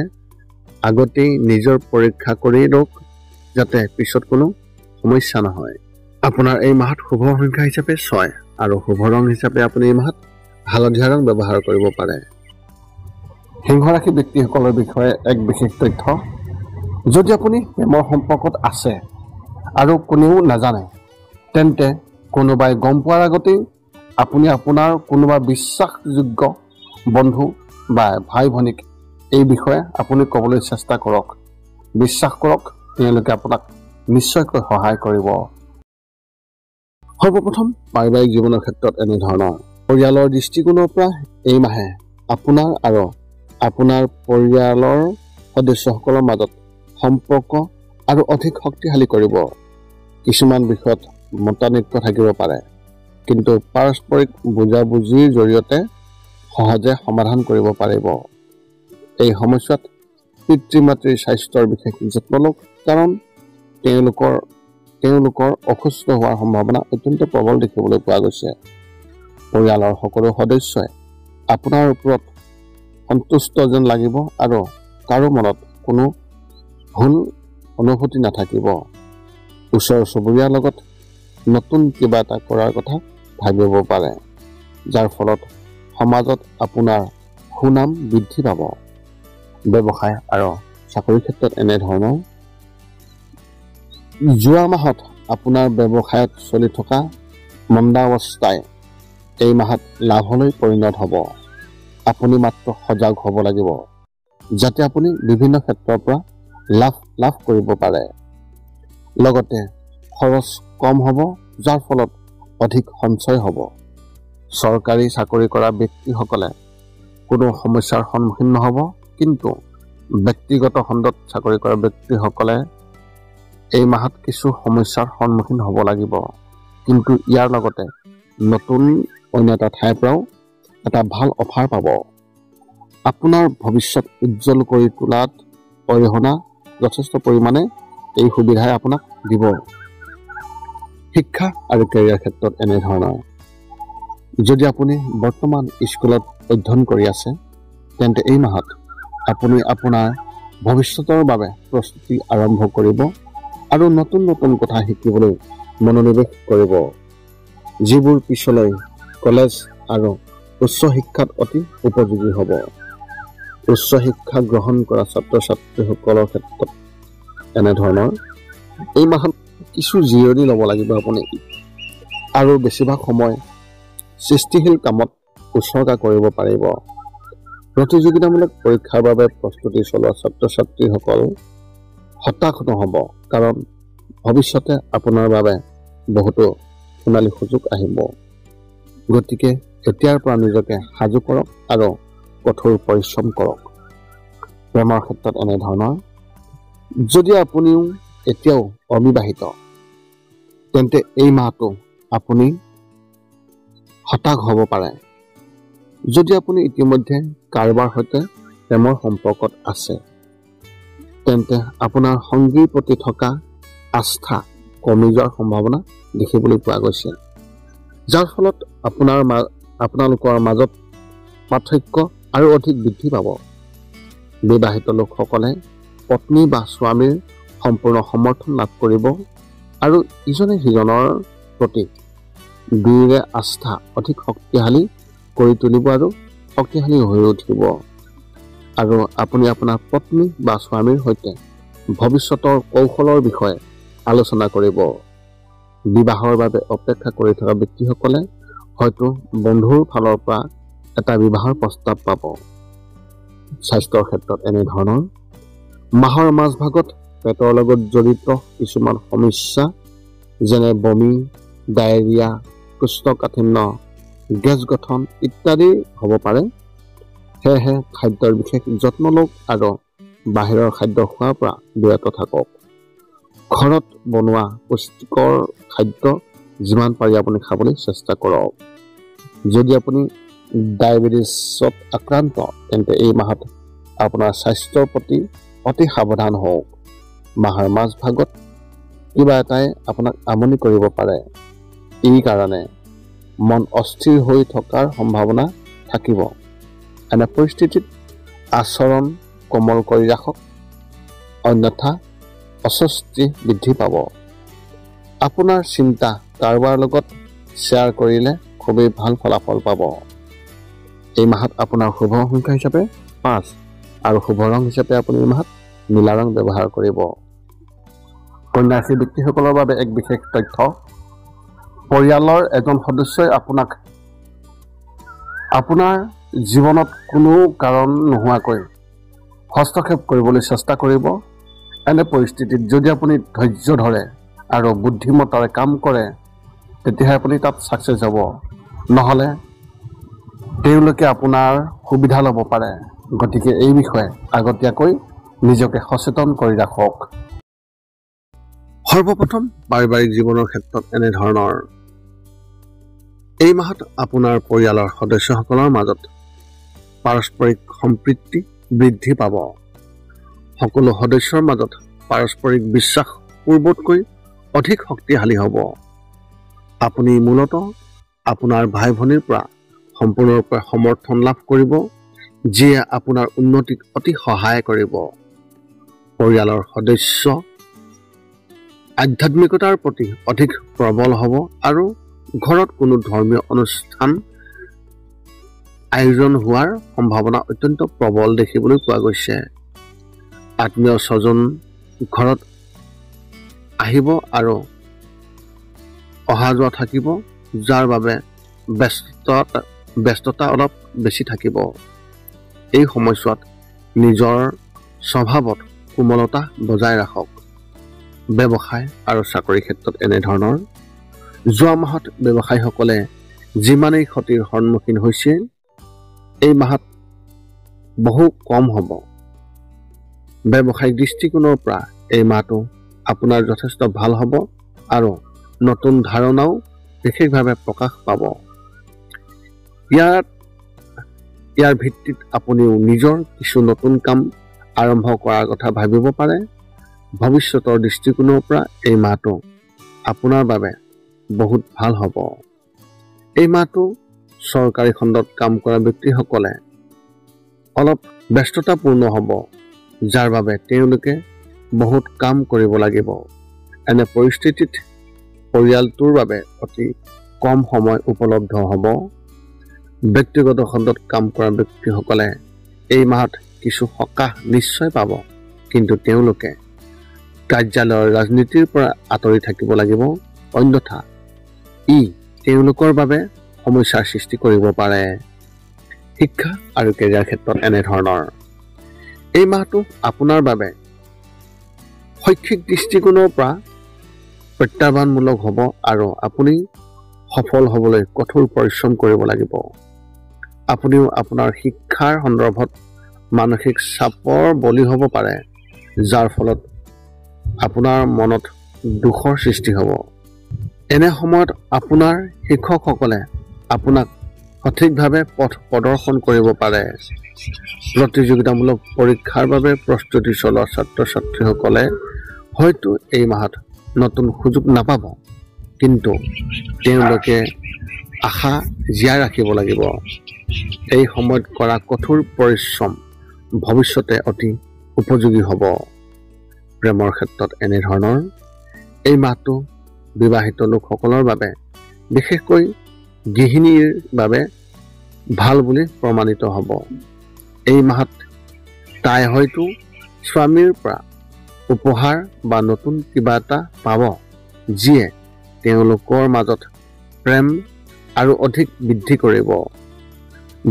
Speaker 1: আগতেই নিজৰ পৰীক্ষা কৰি লওক, যাতে পিছত কোনো সমস্যা নহয়। আপোনাৰ এই মাহত শুভ সংখ্যা হিচাপে 6 আৰু শুভ ৰং হিচাপে আপুনি এই মাহত হালধীয়া ৰং ব্যৱহাৰ কৰিব পাৰে। সিংহ ৰাশি ব্যক্তিসকলৰ বিষয়ে এক বিশেষ তথ্য। যদি আপুনি প্ৰেমৰ সম্পৰ্কত আছে আৰু কোনেও নাজানে, তেন্তে কোনোবাই গম পোৱাৰ আগতেই আপুনি আপোনাৰ কোনোবা বিশ্বাসযোগ্য বন্ধু বা ভাই ভনীক এই বিষয়ে আপুনি ক'বলৈ চেষ্টা কৰক। বিশ্বাস কৰক, তেওঁলোকে আপোনাক নিশ্চয়কৈ সহায় কৰিব। সৰ্বপ্ৰথম পাৰিবাৰিক জীৱনৰ ক্ষেত্ৰত এনেধৰণৰ পৰিয়ালৰ দৃষ্টিকোণৰ পৰা এই মাহে আপোনাৰ আৰু আপোনাৰ পৰিয়ালৰ সদস্যসকলৰ মাজত সম্পৰ্ক আৰু অধিক শক্তিশালী কৰিব। কিছুমান বিষয়ত মতানৈক্য থাকিব পাৰে, কিন্তু পাৰস্পৰিক বুজাবুজিৰ জৰিয়তে সহজে সমাধান কৰিব পাৰিব। এই সময়ছোৱাত পিতৃ-মাতৃৰ স্বাস্থ্যৰ বিশেষ যত্ন লওক, কাৰণ তেওঁলোকৰ অসুস্থ হোৱাৰ সম্ভাৱনা অত্যন্ত প্ৰবল দেখিবলৈ পোৱা গৈছে। পৰিয়ালৰ সকলো সদস্যই আপোনাৰ ওপৰত সন্তুষ্ট যেন লাগিব আৰু কাৰো মনত কোনো ভুল অনুভূতি নাথাকিব। ওচৰ চুবুৰীয়াৰ লগত নতুন কিবা এটা কৰাৰ কথা ভাবিব পাৰে, যাৰ ফলত সমাজত আপোনাৰ সুনাম বৃদ্ধি পাব। ব্যৱসায় আৰু চাকৰিৰ ক্ষেত্ৰত এনেধৰণৰ যোৱা মাহত আপোনাৰ ব্যৱসায়ত চলি থকা মন্দাৱস্থাই এই মাহত লাভলৈ পৰিণত হ'ব। আপুনি মাত্ৰ সজাগ হ'ব লাগিব, যাতে আপুনি বিভিন্ন ক্ষেত্ৰৰ পৰা লাভ কৰিব পাৰে। লগতে খৰচ কম হ'ব, যাৰ ফলত অধিক সঞ্চয় হ'ব। চৰকাৰী চাকৰি কৰা ব্যক্তিসকলে কোনো সমস্যাৰ সন্মুখীন নহ'ব, কিন্তু ব্যক্তিগত খণ্ডত চাকৰি কৰা ব্যক্তিসকলে এই মাহত কিছু সমস্যাৰ সন্মুখীন হ'ব লাগিব। কিন্তু ইয়াৰ লগতে নতুন অন্য এটা ঠাইৰ পৰাও এটা ভাল অফাৰ পাব। আপোনাৰ ভৱিষ্যত উজ্জ্বল কৰি তোলাত অৰিহণা যথেষ্ট পৰিমাণে এই সুবিধাই আপোনাক দিব। শিক্ষা আৰু কেৰিয়াৰ ক্ষেত্ৰত এনেধৰণৰ যদি আপুনি বৰ্তমান স্কুলত অধ্যয়ন কৰি আছে তেন্তে এই মাহত আপুনি আপোনাৰ ভৱিষ্যতৰ বাবে প্ৰস্তুতি আৰম্ভ কৰিব আৰু নতুন নতুন কথা শিকিবলৈ মনোনিৱেশ কৰিব যিবোৰ পিছলৈ কলেজ আৰু উচ্চ শিক্ষাত অতি উপযোগী হ'ব উচ্চ শিক্ষা গ্ৰহণ কৰা ছাত্ৰ ছাত্ৰীসকলৰ ক্ষেত্ৰত এনেধৰণৰ এই মাহত কিছু জিৰণি ল'ব লাগিব আপুনি আৰু বেছিভাগ সময় সৃষ্টিশীল কামত উৎসৰ্গা কৰিব পাৰিব প্ৰতিযোগিতামূলক পৰীক্ষাৰ বাবে প্ৰস্তুতি চলোৱা ছাত্ৰ ছাত্ৰীসকল হতাশ নহ'ব কাৰণ ভৱিষ্যতে আপোনাৰ বাবে বহুতো সোণালী সুযোগ আহিব গতিকে এতিয়াৰ পৰা নিজকে সাজু কৰক আৰু কঠোৰ পৰিশ্ৰম কৰক প্ৰেমৰ ক্ষেত্ৰত এনেধৰণৰ যদি আপুনিও এতিয়াও অবিবাহিত তেন্তে এই মাহটো আপুনি হতাশ হ'ব পাৰে যদি আপুনি ইতিমধ্যে কাৰোবাৰ সৈতে প্ৰেমৰ সম্পৰ্কত আছে তেন্তে আপোনাৰ সংগীৰ প্ৰতি থকা আস্থা কমি যোৱাৰ সম্ভাৱনা দেখিবলৈ পোৱা গৈছে যাৰ ফলত আপোনালোকৰ মাজত পাৰ্থক্য আৰু অধিক বৃদ্ধি পাব বিবাহিত লোকসকলে পত্নী বা স্বামীৰ সম্পূৰ্ণ সমৰ্থন লাভ কৰিব আৰু ইজনে সিজনৰ প্ৰতি দুয়োৰে আস্থা অধিক শক্তিশালী কৰি তুলিব আৰু শক্তিশালী হৈ উঠিব আৰু আপুনি আপোনাৰ পত্নী বা স্বামীৰ সৈতে ভৱিষ্যতৰ কৌশলৰ বিষয়ে আলোচনা কৰিব বিবাহৰ বাবে অপেক্ষা কৰি থকা ব্যক্তিসকলে হয়তো বন্ধুৰ ফালৰ পৰা এটা বিবাহৰ প্ৰস্তাৱ পাব স্বাস্থ্যৰ ক্ষেত্ৰত এনেধৰণৰ মাহৰ মাজভাগত পেটৰ লগত জড়িত কিছুমান সমস্যা যেনে বমি ডায়েৰিয়া কোষ্ঠকাঠিন্য গেছ গঠন ইত্যাদি হ'ব পাৰে সেয়েহে খাদ্যৰ বিশেষ যত্ন লওক আৰু বাহিৰৰ খাদ্য খোৱাৰ পৰা বিৰত থাকক ঘৰত বনোৱা পুষ্টিকৰ খাদ্য যিমান পাৰি আপুনি খাবলৈ চেষ্টা কৰক যদি আপুনি ডায়েবেটিছত আক্ৰান্ত তেন্তে এই মাহত আপোনাৰ স্বাস্থ্যৰ প্ৰতি অতি সাৱধান হওক মাহৰ মাজভাগত কিবা এটাই আপোনাক আমনি কৰিব পাৰে এই কাৰণে মন অস্থিৰ হৈ থকাৰ সম্ভাৱনা থাকিব এনে পৰিস্থিতিত আচৰণ কোমল কৰি ৰাখক অন্যথা অস্বস্তি বৃদ্ধি পাব আপোনাৰ চিন্তা কাৰোবাৰ লগত শ্বেয়াৰ কৰিলে খুবেই ভাল ফলাফল পাব এই মাহত আপোনাৰ শুভ সংখ্যা হিচাপে 5 আৰু শুভ ৰং হিচাপে আপুনি এই মাহত নীলা ৰং ব্যৱহাৰ কৰিব কন্যা ৰাশিৰ ব্যক্তিসকলৰ বাবে এক বিশেষ তথ্য পৰিয়ালৰ এজন সদস্যই আপোনাৰ জীৱনত কোনো কাৰণ নোহোৱাকৈ হস্তক্ষেপ কৰিবলৈ চেষ্টা কৰিব এনে পৰিস্থিতিত যদি আপুনি ধৈৰ্য ধৰে আৰু বুদ্ধিমত্তাৰে কাম কৰে তেতিয়াহে আপুনি তাত ছাকচেছ হ'ব নহ'লে তেওঁলোকে আপোনাৰ সুবিধা ল'ব পাৰে গতিকে এই বিষয়ে আগতীয়াকৈ নিজকে সচেতন কৰি ৰাখক সৰ্বপ্ৰথম পাৰিবাৰিক জীৱনৰ ক্ষেত্ৰত এনেধৰণৰ এই মাহত আপোনাৰ পৰিয়ালৰ সদস্যসকলৰ মাজত পাৰস্পৰিক সম্প্ৰীতি বৃদ্ধি পাব সকলো সদস্যৰ মাজত পাৰস্পৰিক বিশ্বাস পূৰ্বতকৈ অধিক শক্তিশালী হ'ব আপুনি মূলতঃ আপোনাৰ ভাই ভনীৰ পৰা সম্পূৰ্ণৰূপে সমৰ্থন লাভ কৰিব যিয়ে আপোনাৰ উন্নতিত অতি সহায় কৰিব পৰিয়ালৰ সদস্য আধ্যাত্মিকতাৰ প্ৰতি অধিক প্ৰবল হ'ব আৰু ঘৰত কোনো ধৰ্মীয় অনুষ্ঠান আয়োজন হোৱাৰ সম্ভাৱনা অত্যন্ত প্ৰবল দেখিবলৈ পোৱা গৈছে আত্মীয় স্বজন ঘৰত আহিব আৰু অহা যোৱা থাকিব যাৰ বাবে ব্যস্ততা অলপ বেছি থাকিব এই সময়ছোৱাত নিজৰ স্বভাৱত কোমলতা বজাই ৰাখক ব্যৱসায় আৰু চাকৰি ক্ষেত্ৰত এনেধৰণৰ যোৱা মাহত ব্যৱসায়ীসকলে যিমানেই ক্ষতিৰ সন্মুখীন হৈছে এই মাহত বহু কম হ'ব ব্যৱসায়িক দৃষ্টিকোণৰ পৰা এই মাহটো আপোনাৰ যথেষ্ট ভাল হ'ব আৰু নতুন ধাৰণাও বিশেষভাৱে প্ৰকাশ পাব ইয়াৰ ভিত্তিত আপুনিও নিজৰ কিছু নতুন কাম আৰম্ভ কৰাৰ কথা ভাবিব পাৰে ভৱিষ্যতৰ দৃষ্টিকোণৰ পৰা এই মাহটো আপোনাৰ বাবে বহুত ভাল হ'ব। এই মাহটো চৰকাৰী খণ্ডত কাম কৰা ব্যক্তিসকলে অলপ ব্যস্ততাপূৰ্ণ হ'ব, যাৰ বাবে তেওঁলোকে বহুত কাম কৰিব লাগিব। এনে পৰিস্থিতিত পৰিয়ালটোৰ বাবে অতি কম সময় উপলব্ধ হ'ব। ব্যক্তিগত খণ্ডত কাম কৰা ব্যক্তিসকলে এই মাহত কিছু সকাহ নিশ্চয় পাব, কিন্তু তেওঁলোকে কাৰ্যালয়ৰ ৰাজনীতিৰ পৰা আঁতৰি থাকিব লাগিব, অন্যথা ই তেওঁলোকৰ বাবে সমস্যাৰ সৃষ্টি কৰিব পাৰে। শিক্ষা আৰু কেৰিয়াৰ ক্ষেত্ৰত এনেধৰণৰ এই মাহটো আপোনাৰ বাবে শৈক্ষিক দৃষ্টিকোণৰ পৰা প্ৰত্যাহ্বানমূলক হ'ব আৰু আপুনি সফল হ'বলৈ কঠোৰ পৰিশ্ৰম কৰিব লাগিব। আপুনিও আপোনাৰ শিক্ষাৰ সন্দৰ্ভত মানসিক চাপৰ বলি হ'ব পাৰে, যাৰ ফলত আপোনাৰ মনত দুখৰ সৃষ্টি হ'ব। এনে সময়ত আপোনাৰ শিক্ষকসকলে আপোনাক সঠিকভাৱে পথ প্ৰদৰ্শন কৰিব পাৰে। প্ৰতিযোগিতামূলক পৰীক্ষাৰ বাবে প্ৰস্তুতি চলোৱা ছাত্ৰ ছাত্ৰীসকলে হয়তো এই মাহত নতুন সুযোগ নাপাব, কিন্তু তেওঁলোকে আশা জীয়াই ৰাখিব লাগিব। এই সময়ত কৰা কঠোৰ পৰিশ্ৰম ভৱিষ্যতে অতি উপযোগী হ'ব। প্ৰেমৰ ক্ষেত্ৰত এনেধৰণৰ এই মাহটো বিবাহিত লোকসকলৰ বাবে, বিশেষকৈ গৃহিণীৰ বাবে ভাল বুলি প্ৰমাণিত হ'ব। এই মাহত তাই হয়তো স্বামীৰ পৰা উপহাৰ বা নতুন কিবা এটা পাব, যিয়ে তেওঁলোকৰ মাজত প্ৰেম আৰু অধিক বৃদ্ধি কৰিব।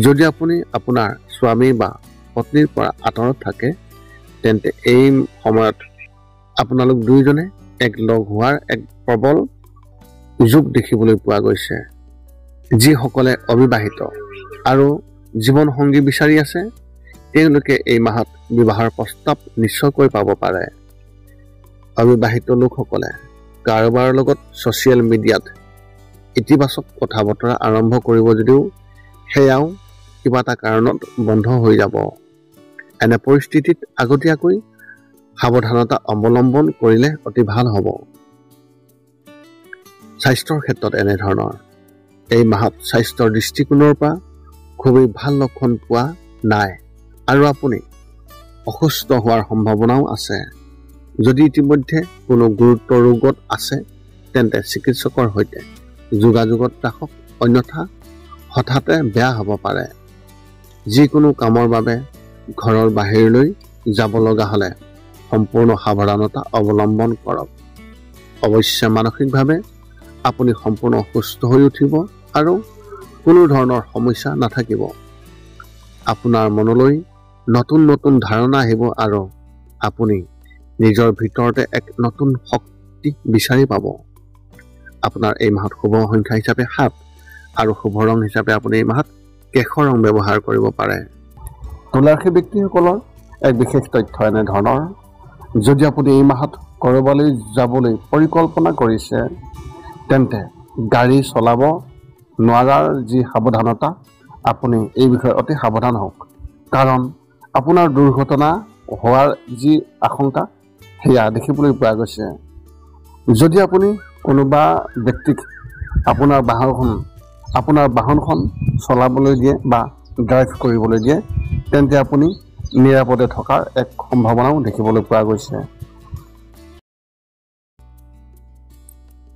Speaker 1: যদি আপুনি আপোনাৰ স্বামী বা পত্নীৰ পৰা আঁতৰত থাকে, তেন্তে এই সময়ত আপোনালোক দুয়োজনে এক লগ হোৱাৰ এক প্ৰবল যোগ দেখিবলৈ পোৱা গৈছে। যিসকলে অবিবাহিত আৰু জীৱনসংগী বিচাৰি আছে, তেওঁলোকে এই মাহত বিবাহৰ প্ৰস্তাৱ নিশ্চয়কৈ পাব পাৰে। অবিবাহিত লোকসকলে কাৰোবাৰ লগত ছ'চিয়েল মিডিয়াত ইতিবাচক কথা বতৰা আৰম্ভ কৰিব যদিও সেয়াও কিবা এটা কাৰণত বন্ধ হৈ যাব। এনে পৰিস্থিতিত আগতীয়াকৈ সাৱধানতা অৱলম্বন কৰিলে অতি ভাল হ'ব। স্বাস্থ্যৰ ক্ষেত্ৰত এনেধৰণৰ এই মাহত স্বাস্থ্যৰ দৃষ্টিকোণৰ পৰা খুবেই ভাল লক্ষণ পোৱা নাই আৰু আপুনি অসুস্থ হোৱাৰ সম্ভাৱনাও আছে। যদি ইতিমধ্যে কোনো গুৰুতৰ ৰোগত আছে, তেন্তে চিকিৎসকৰ সৈতে যোগাযোগত ৰাখক, অন্যথা হঠাতে বেয়া হ'ব পাৰে। যিকোনো কামৰ বাবে ঘৰৰ বাহিৰলৈ যাব লগা হ'লে সম্পূৰ্ণ সাৱধানতা অৱলম্বন কৰক। অৱশ্যে মানসিকভাৱে আপুনি সম্পূৰ্ণ সুস্থ হৈ উঠিব আৰু কোনো ধৰণৰ সমস্যা নাথাকিব। আপোনাৰ মনলৈ নতুন নতুন ধাৰণা আহিব আৰু আপুনি নিজৰ ভিতৰতে এক নতুন শক্তি বিচাৰি পাব। আপোনাৰ এই মাহত শুভ সংখ্যা হিচাপে 7 আৰু শুভ ৰং হিচাপে আপুনি এই মাহত কেশৰ ৰং ব্যৱহাৰ কৰিব পাৰে। তুলা ৰাশি ব্যক্তিসকলৰ এক বিশেষ তথ্য এনেধৰণৰ, যদি আপুনি এই মাহত ক'ৰবালৈ যাবলৈ পৰিকল্পনা কৰিছে, তেন্তে গাড়ী চলাব নোৱাৰাৰ যি সাৱধানতা, আপুনি এই বিষয়ে অতি সাৱধান হওক, কাৰণ আপোনাৰ দুৰ্ঘটনা হোৱাৰ যি আশংকা সেয়া দেখিবলৈ পোৱা গৈছে। যদি আপুনি কোনোবা ব্যক্তিক আপোনাৰ বাহনখন চলাবলৈ দিয়ে বা ড্ৰাইভ কৰিবলৈ দিয়ে, তেন্তে আপুনি নিৰাপদে থকাৰ এক সম্ভাৱনাও দেখিবলৈ পোৱা গৈছে।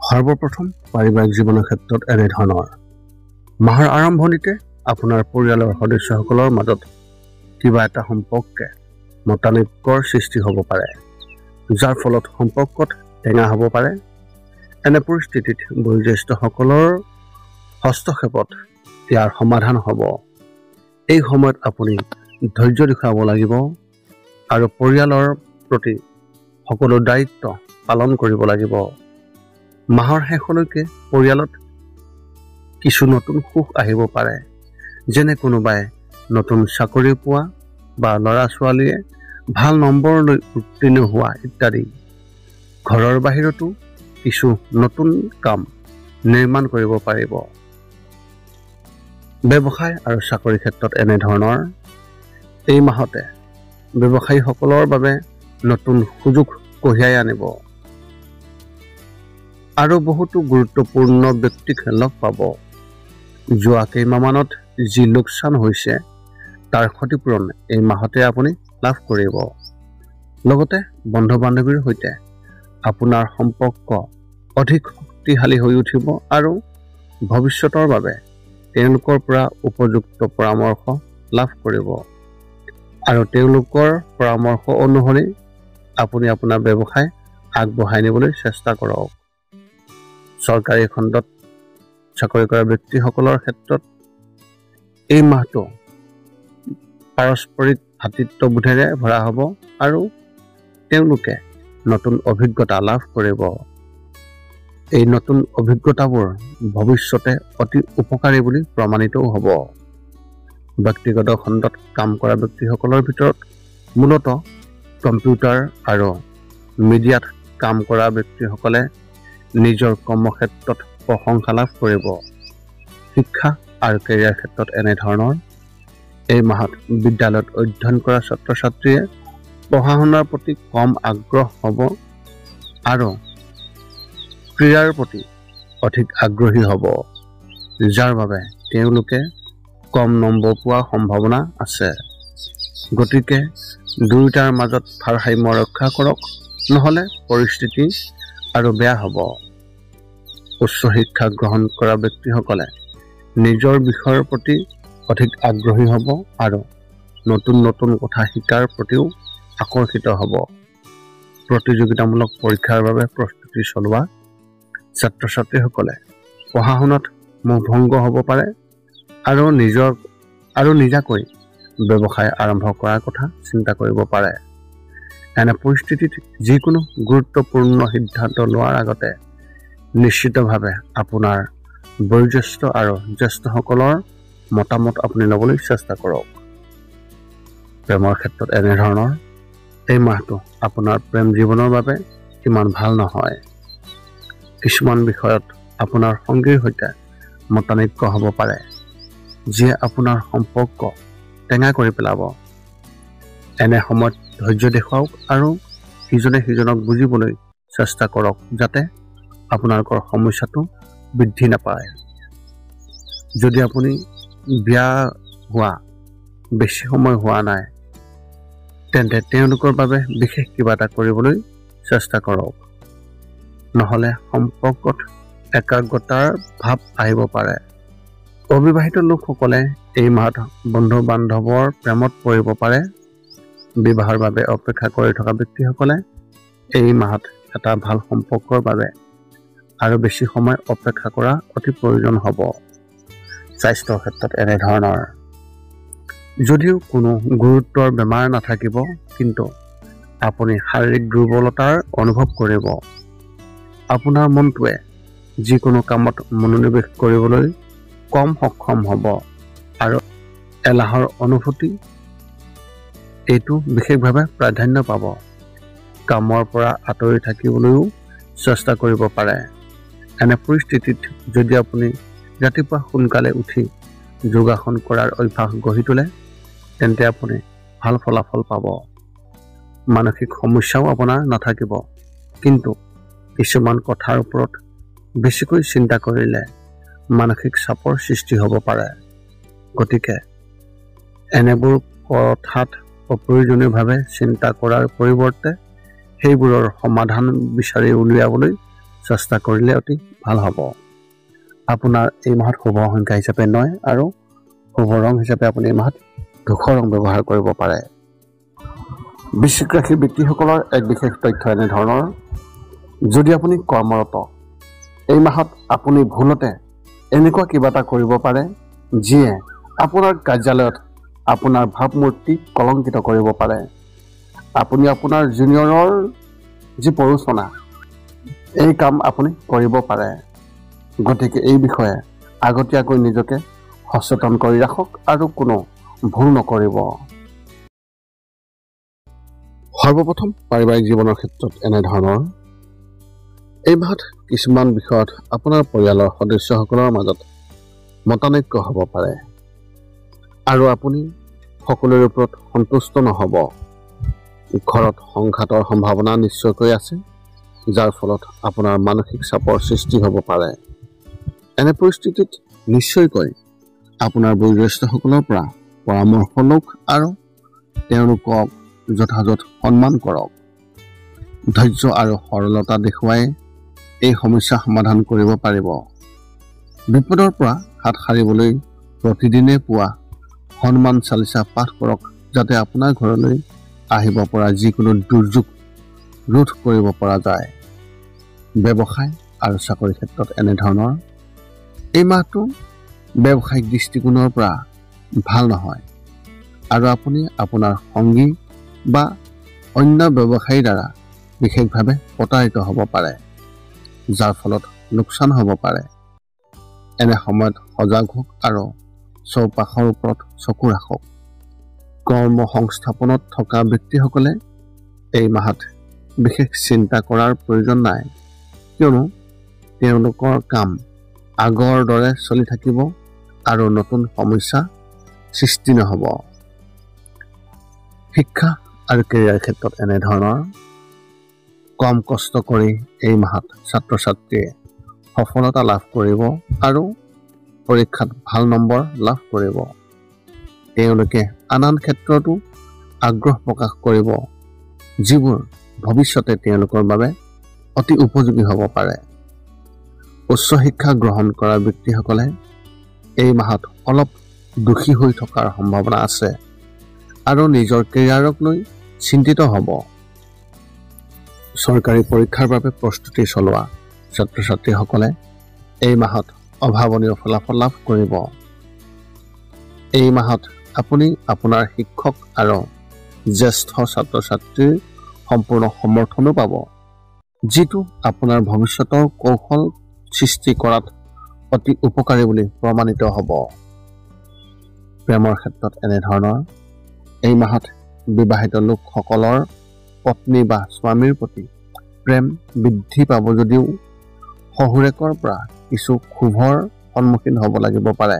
Speaker 1: সৰ্বপ্ৰথম পাৰিবাৰিক জীৱনৰ ক্ষেত্ৰত এনেধৰণৰ মাহৰ আৰম্ভণিতে আপোনাৰ পৰিয়ালৰ সদস্যসকলৰ মাজত কিবা এটা সম্পৰ্কে মতানৈক্যৰ সৃষ্টি হ'ব পাৰে, যাৰ ফলত সম্পৰ্কত টেঙা হ'ব পাৰে। এনে পৰিস্থিতিত বয়োজ্যেষ্ঠসকলৰ হস্তক্ষেপত ইয়াৰ সমাধান হ'ব। এই সময়ত আপুনি ধৈৰ্য দেখুৱাব লাগিব আৰু পৰিয়ালৰ প্ৰতি সকলো দায়িত্ব পালন কৰিব লাগিব। মাহৰ শেষলৈকে পৰিয়ালত কিছু নতুন সুখ আহিব পাৰে, যেনে কোনোবাই নতুন চাকৰি পোৱা বা ল'ৰা ছোৱালীয়ে ভাল নম্বৰ লৈ উত্তীৰ্ণ হোৱা ইত্যাদি। ঘৰৰ বাহিৰতো কিছু নতুন কাম নিৰ্মাণ কৰিব পাৰিব। ব্যৱসায় আৰু চাকৰি ক্ষেত্ৰত এনেধৰণৰ এই মাহতে ব্যৱসায়ীসকলৰ বাবে নতুন সুযোগ কঢ়িয়াই আনিব। আৰু বহুতো গুৰুত্বপূৰ্ণ ব্যক্তিক লগ পাব। যোৱা কেইমাহমানত যি লোকচান হৈছে তাৰ ক্ষতিপূৰণ এই মাহতে আপুনি লাভ কৰিব। লগতে বন্ধু বান্ধৱীৰ সৈতে আপোনাৰ সম্পৰ্ক অধিক শক্তিশালী হৈ উঠিব আৰু ভৱিষ্যতৰ বাবে তেওঁলোকৰ পৰা উপযুক্ত পৰামৰ্শ লাভ কৰিব আৰু তেওঁলোকৰ পৰামৰ্শ অনুসৰি আপুনি আপোনাৰ ব্যৱসায় আগবঢ়াই নিবলৈ চেষ্টা কৰক। চৰকাৰী খণ্ডত চাকৰি কৰা ব্যক্তিসকলৰ ক্ষেত্ৰত এই মাহটো পাৰস্পৰিক ভাতৃত্ববোধেৰে ভৰা হ'ব আৰু তেওঁলোকে নতুন অভিজ্ঞতা লাভ কৰিব। এই নতুন অভিজ্ঞতাবোৰ ভৱিষ্যতে অতি উপকাৰী বুলি প্ৰমাণিতও হ'ব। ব্যক্তিগত খণ্ডত কাম কৰা ব্যক্তিসকলৰ ভিতৰত মূলতঃ কম্পিউটাৰ আৰু মিডিয়াত কাম কৰা ব্যক্তিসকলে নিজৰ কৰ্মক্ষেত্ৰত প্ৰশংসা লাভ কৰিব। শিক্ষা আৰু কেৰিয়াৰ ক্ষেত্ৰত এনেধৰণৰ এই মাহত বিদ্যালয়ত অধ্যয়ন কৰা ছাত্ৰ ছাত্ৰীয়ে পঢ়া শুনাৰ প্ৰতি কম আগ্ৰহ হ'ব আৰু ক্ৰীড়াৰ প্ৰতি অধিক আগ্ৰহী হ'ব, যাৰ বাবে তেওঁলোকে কম নম্বৰ পোৱাৰ সম্ভাৱনা আছে। গতিকে দুয়োটাৰ মাজত ভাৰসাম্য ৰক্ষা কৰক, নহ'লে পৰিস্থিতি আৰু বেয়া হ'ব। উচ্চ শিক্ষা গ্ৰহণ কৰা ব্যক্তিসকলে নিজৰ বিষয়ৰ প্ৰতি অধিক আগ্ৰহী হ'ব আৰু নতুন নতুন কথা শিকাৰ প্ৰতিও আকৰ্ষিত হ'ব। প্ৰতিযোগিতামূলক পৰীক্ষাৰ বাবে প্ৰস্তুতি চলোৱা ছাত্ৰ ছাত্ৰীসকলে পঢ়া শুনাত মোহভংগ হ'ব পাৰে আৰু নিজাকৈ ব্যৱসায় আৰম্ভ কৰাৰ কথা চিন্তা কৰিব পাৰে। এনে পৰিস্থিতিত যিকোনো গুৰুত্বপূৰ্ণ সিদ্ধান্ত লোৱাৰ আগতে নিশ্চিতভাৱে আপোনাৰ বয়োজ্যেষ্ঠ আৰু জ্যেষ্ঠসকলৰ মতামত আপুনি ল'বলৈ চেষ্টা কৰক। প্ৰেমৰ ক্ষেত্ৰত এনেধৰণৰ এই মাহটো আপোনাৰ প্ৰেম জীৱনৰ বাবে ইমান ভাল নহয়। কিছুমান বিষয়ত আপোনাৰ সংগীৰ সৈতে মতানৈক্য হ'ব পাৰে, যিয়ে আপোনাৰ সম্পৰ্ক টেঙা কৰি পেলাব। এনে সময়ত ধৈৰ্য দেখুৱাওক আৰু ইজনে সিজনক বুজিবলৈ চেষ্টা কৰক, যাতে আপোনালোকৰ সমস্যাটো বৃদ্ধি নাপায়। যদি আপুনি বিয়া হোৱা বেছি সময় হোৱা নাই, তেন্তে তেওঁলোকৰ বাবে বিশেষ কিবা এটা কৰিবলৈ চেষ্টা কৰক, নহ'লে সম্পৰ্কত একাগ্ৰতাৰ ভাৱ আহিব পাৰে। অবিবাহিত লোকসকলে এই মাহত বন্ধু বান্ধৱৰ প্ৰেমত পৰিব পাৰে। বিবাহৰ বাবে অপেক্ষা কৰি থকা ব্যক্তিসকলে এই মাহত এটা ভাল সম্পৰ্কৰ বাবে আৰু বেছি সময় অপেক্ষা কৰা অতি প্ৰয়োজন হ'ব। স্বাস্থ্যৰ ক্ষেত্ৰত এনেধৰণৰ যদিও কোনো গুৰুতৰ বেমাৰ নাথাকিব, কিন্তু আপুনি শাৰীৰিক দুৰ্বলতাৰ অনুভৱ কৰিব। আপোনাৰ মনটোৱে যিকোনো কামত মনোনিৱেশ কৰিবলৈ কম সক্ষম হ'ব আৰু এলাহৰ অনুভূতি এইটো বিশেষভাৱে প্ৰাধান্য পাব। কামৰ পৰা আঁতৰি থাকিবলৈও চেষ্টা কৰিব পাৰে। এনে পৰিস্থিতিত যদি আপুনি ৰাতিপুৱা সোনকালে উঠি যোগাসন কৰাৰ অভ্যাস গঢ়ি তোলে, তেন্তে আপুনি ভাল ফলাফল পাব। মানসিক সমস্যাও আপোনাৰ নাথাকিব, কিন্তু কিছুমান কথাৰ ওপৰত বেছিকৈ চিন্তা কৰিলে মানসিক চাপৰ সৃষ্টি হ'ব পাৰে। গতিকে এনেবোৰ কথাত অপ্ৰয়োজনীয়ভাৱে চিন্তা কৰাৰ পৰিৱৰ্তে সেইবোৰৰ সমাধান বিচাৰি উলিয়াবলৈ চেষ্টা কৰিলে অতি ভাল হ'ব। আপোনাৰ এই মাহত শুভ সংখ্যা হিচাপে 9 আৰু শুভ ৰং হিচাপে আপুনি এই মাহত ধূসৰ ৰং ব্যৱহাৰ কৰিব পাৰে। বৃশ্চিক ৰাশিৰ ব্যক্তিসকলৰ এক বিশেষ তথ্য এনেধৰণৰ, যদি আপুনি কৰ্মৰত, এই মাহত আপুনি ভুলতে এনেকুৱা কিবা এটা কৰিব পাৰে যিয়ে আপোনাৰ কাৰ্যালয়ত আপোনাৰ ভাৱমূৰ্তি কলংকিত কৰিব পাৰে। আপুনি আপোনাৰ জুনিয়ৰৰ যি প্ৰৰোচনা, এই কাম আপুনি কৰিব পাৰে। গতিকে এই বিষয়ে আগতীয়াকৈ নিজকে সচেতন কৰি ৰাখক আৰু কোনো ভুল নকৰিব। সৰ্বপ্ৰথম পাৰিবাৰিক জীৱনৰ ক্ষেত্ৰত এনেধৰণৰ এই মাহত কিছুমান বিষয়ত আপোনাৰ পৰিয়ালৰ সদস্যসকলৰ মাজত মতানৈক্য হ'ব পাৰে আৰু আপুনি সকলোৰে ওপৰত সন্তুষ্ট নহ'ব। ঘৰত সংঘাতৰ সম্ভাৱনা নিশ্চয়কৈ আছে। যাৰ ফলত আপোনাৰ মানসিক চাপৰ সৃষ্টি হ'ব পাৰে। এনে পৰিস্থিতিত নিশ্চয়কৈ আপোনাৰ বয়োজ্যেষ্ঠসকলৰ পৰা পৰামৰ্শ লওক আৰু তেওঁলোকক যথাযথ সন্মান কৰক। ধৈৰ্য আৰু সৰলতা দেখুৱাই এই সমস্যা সমাধান কৰিব পাৰিব। বিপদৰ পৰা হাত সাৰিবলৈ প্ৰতিদিনে পুৱা হনুমান চালিচা পাঠ কৰক, যাতে আপোনাৰ ঘৰলৈ আহিব পৰা যিকোনো দুৰ্যোগ ৰোধ কৰিব পৰা যায়। ব্যৱসায় আৰু চাকৰিৰ ক্ষেত্ৰত এনেধৰণৰ এই মাহটো ব্যৱসায়িক দৃষ্টিকোণৰ পৰা ভাল নহয় আৰু আপুনি আপোনাৰ সংগী বা অন্য ব্যৱসায়ীৰ দ্বাৰা বিশেষভাৱে প্ৰতাৰিত হ'ব পাৰে, যাৰ ফলত লোকচান হ'ব পাৰে। এনে সময়ত সজাগ হওক আৰু চৌপাশৰ ওপৰত চকু ৰাখক। কৰ্ম সংস্থাপনত থকা ব্যক্তিসকলে এই মাহত বিশেষ চিন্তা কৰাৰ প্ৰয়োজন নাই, কিয়নো তেওঁলোকৰ কাম আগৰ দৰে চলি থাকিব আৰু নতুন সমস্যা সৃষ্টি নহ'ব। শিক্ষা আৰু কেৰিয়াৰ ক্ষেত্ৰত এনেধৰণৰ কম কষ্ট কৰি এই মাহত ছাত্ৰ ছাত্ৰীয়ে সফলতা লাভ কৰিব আৰু পৰীক্ষাত ভাল নম্বৰ লাভ কৰিব। তেওঁলোকে আন ক্ষেত্ৰতো আগ্ৰহ প্ৰকাশ কৰিব, যিবোৰ ভৱিষ্যতে তেওঁলোকৰ বাবে অতি উপযোগী হ'ব পাৰে। উচ্চ শিক্ষা গ্ৰহণ কৰা ব্যক্তিসকলে এই মাহত অলপ দুখী হৈ থকাৰ সম্ভাৱনা আছে আৰু নিজৰ কেৰিয়াৰক লৈ চিন্তিত হ'ব। চৰকাৰী পৰীক্ষাৰ বাবে প্ৰস্তুতি চলোৱা ছাত্ৰ ছাত্ৰীসকলে এই মাহত অভাৱনীয় ফলাফল লাভ কৰিব। এই মাহত আপুনি আপোনাৰ শিক্ষক আৰু জ্যেষ্ঠ ছাত্ৰ ছাত্ৰীৰ সম্পূৰ্ণ সমৰ্থনো পাব, যিটো আপোনাৰ ভৱিষ্যতৰ কৌশল সৃষ্টি কৰাত অতি উপকাৰী বুলি প্ৰমাণিত হ'ব। প্ৰেমৰ ক্ষেত্ৰত এনেধৰণৰ এই মাহত বিবাহিত লোকসকলৰ পত্নী বা স্বামীৰ প্ৰতি প্ৰেম বৃদ্ধি পাব যদিও শহুৰেকৰ পৰা কিছু ক্ষোভৰ সন্মুখীন হ'ব লাগিব পাৰে,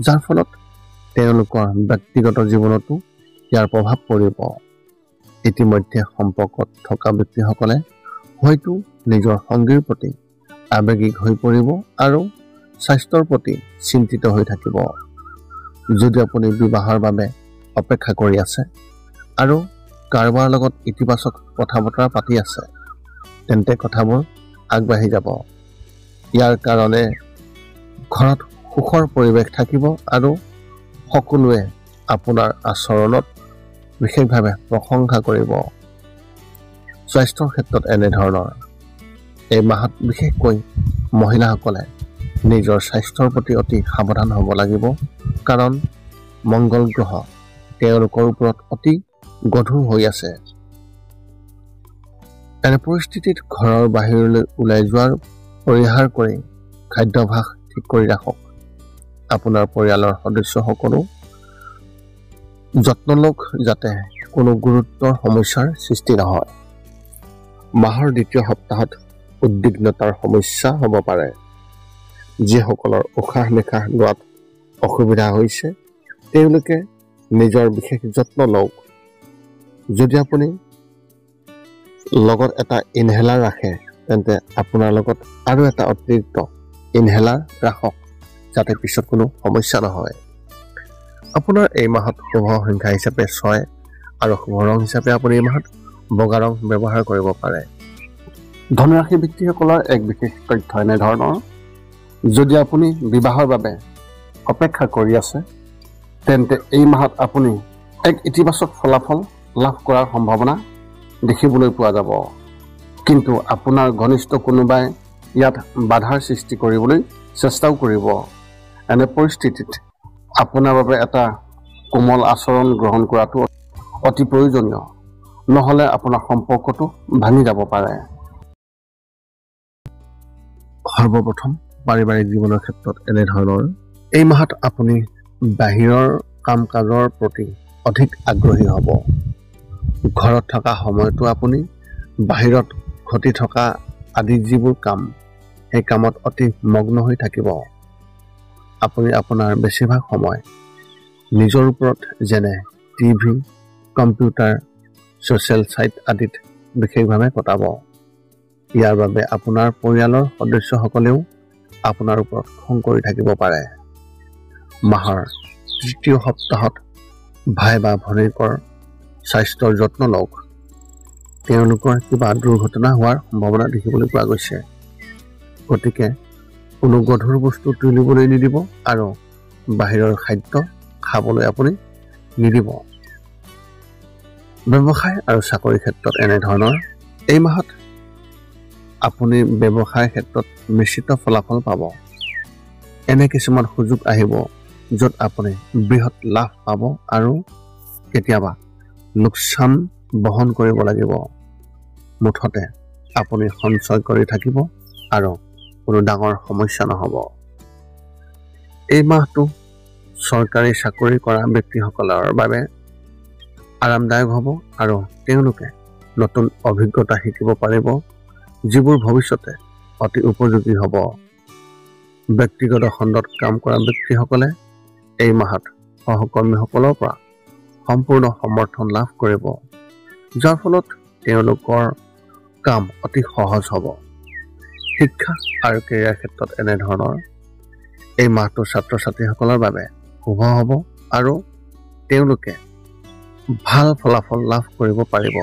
Speaker 1: যাৰ ফলত তেওঁলোকৰ ব্যক্তিগত জীৱনতো ইয়াৰ প্ৰভাৱ পৰিব। ইতিমধ্যে সম্পৰ্কত থকা ব্যক্তিসকলে হয়তো নিজৰ সংগীৰ প্ৰতি আৱেগিক হৈ পৰিব আৰু স্বাস্থ্যৰ প্ৰতি চিন্তিত হৈ থাকিব। যদি আপুনি বিবাহৰ বাবে অপেক্ষা কৰি আছে আৰু কাৰোবাৰ লগত ইতিবাচক কথা বতৰা পাতি আছে, তেন্তে কথাবোৰ আগবাঢ়ি যাব। ইয়াৰ কাৰণে ঘৰত সুখৰ পৰিৱেশ থাকিব আৰু সকলোৱে আপোনাৰ আচৰণত বিশেষভাৱে প্ৰশংসা কৰিব। স্বাস্থ্যৰ ক্ষেত্ৰত এনেধৰণৰ এই মাহত বিশেষকৈ মহিলাসকলে নিজৰ স্বাস্থ্যৰ প্ৰতি অতি সাৱধান হ'ব লাগিব, কাৰণ মংগল গ্ৰহ তেওঁলোকৰ ওপৰত অতি গধুৰ হৈ আছে। এনে পৰিস্থিতিত ঘৰৰ বাহিৰলৈ ওলাই যোৱাৰ পৰিহাৰ কৰি খাদ্যাভ্যাস ঠিক কৰি ৰাখক। আপোনাৰ পৰিয়ালৰ সদস্যসকলো যত্ন লওক যাতে কোনো গুৰুতৰ সমস্যাৰ সৃষ্টি নহয়। মাহৰ দ্বিতীয় সপ্তাহত উদ্বিগ্নতাৰ সমস্যা হ'ব পাৰে। যিসকলৰ উশাহ নিশাহ লোৱাত অসুবিধা হৈছে তেওঁলোকে নিজৰ বিশেষ যত্ন লওক। যদি আপুনি লগত এটা ইনহেলাৰ ৰাখে, তেন্তে আপোনাৰ লগত আৰু এটা অতিৰিক্ত ইনহেলাৰ ৰাখক, যাতে পিছত কোনো সমস্যা নহয়। আপোনাৰ এই মাহত শুভ সংখ্যা হিচাপে 6 আৰু শুভ ৰং হিচাপে আপুনি এই মাহত বগা ৰং ব্যৱহাৰ কৰিব পাৰে। ধনুৰাশি ব্যক্তিসকলৰ এক বিশেষ তথ্য এনেধৰণৰ, যদি আপুনি বিবাহৰ বাবে অপেক্ষা কৰি আছে, তেন্তে এই মাহত আপুনি এক ইতিবাচক ফলাফল লাভ কৰাৰ সম্ভাৱনা দেখিবলৈ পোৱা যাব। কিন্তু আপোনাৰ ঘনিষ্ঠ কোনোবাই ইয়াত বাধাৰ সৃষ্টি কৰিবলৈ চেষ্টাও কৰিব। এনে পৰিস্থিতিত আপোনাৰ বাবে এটা কোমল আচৰণ গ্ৰহণ কৰাটো অতি প্ৰয়োজনীয়, নহ'লে আপোনাৰ সম্পৰ্কটো ভাঙি যাব পাৰে। সৰ্বপ্ৰথম পাৰিবাৰিক জীৱনৰ ক্ষেত্ৰত এনেধৰণৰ এই মাহত আপুনি বাহিৰৰ কাম কাজৰ প্ৰতি অধিক আগ্ৰহী হ'ব। ঘৰত থকা সময়তো আপুনি বাহিৰত ঘটি থকা আদি যিবোৰ কাম, সেই কামত অতি মগ্ন হৈ থাকিব। আপুনি আপোনাৰ বেছিভাগ সময় নিজৰ ওপৰত, যেনে টিভি, কম্পিউটাৰ, ছ'চিয়েল ছাইট আদিত বিশেষভাৱে কটাব। ইয়াৰ বাবে আপোনাৰ পৰিয়ালৰ সদস্যসকলেও আপোনাৰ ওপৰত খং কৰি থাকিব পাৰে। মাহৰ তৃতীয় সপ্তাহত ভাই বা ভনীয়েকৰ স্বাস্থ্যৰ যত্ন লওক। তেওঁলোকৰ কিবা দুৰ্ঘটনা হোৱাৰ সম্ভাৱনা দেখিবলৈ পোৱা গৈছে। গতিকে কোনো গধুৰ বস্তু তুলিবলৈ নিদিব আৰু বাহিৰৰ খাদ্য খাবলৈ আপুনি নিদিব। ব্যৱসায় আৰু চাকৰিৰ ক্ষেত্ৰত এনেধৰণৰ এই মাহত আপুনি ব্যৱসায়ৰ ক্ষেত্ৰত নিশ্চিত ফলাফল পাব। এনে কিছুমান সুযোগ আহিব য'ত আপুনি বৃহৎ লাভ পাব আৰু কেতিয়াবা লোকচান বহন কৰিব লাগিব। মুঠতে আপুনি সঞ্চয় কৰি থাকিব আৰু কোনো ডাঙৰ সমস্যা নহ'ব। এই মাহটো চৰকাৰী চাকৰি কৰা ব্যক্তিসকলৰ বাবে আৰামদায়ক হ'ব আৰু তেওঁলোকে নতুন অভিজ্ঞতা শিকিব পাৰিব, যিবোৰ ভৱিষ্যতে অতি উপযোগী হ'ব। ব্যক্তিগত খণ্ডত কাম কৰা ব্যক্তিসকলে এই মাহত সহকৰ্মীসকলৰ পৰা সম্পূৰ্ণ সমৰ্থন লাভ কৰিব, যাৰ ফলত তেওঁলোকৰ কাম অতি সহজ হ'ব। শিক্ষা আৰু কেৰিয়াৰ ক্ষেত্ৰত এনেধৰণৰ এই মাহটো ছাত্ৰ ছাত্ৰীসকলৰ বাবে শুভ হ'ব আৰু তেওঁলোকে ভাল ফলাফল লাভ কৰিব পাৰিব।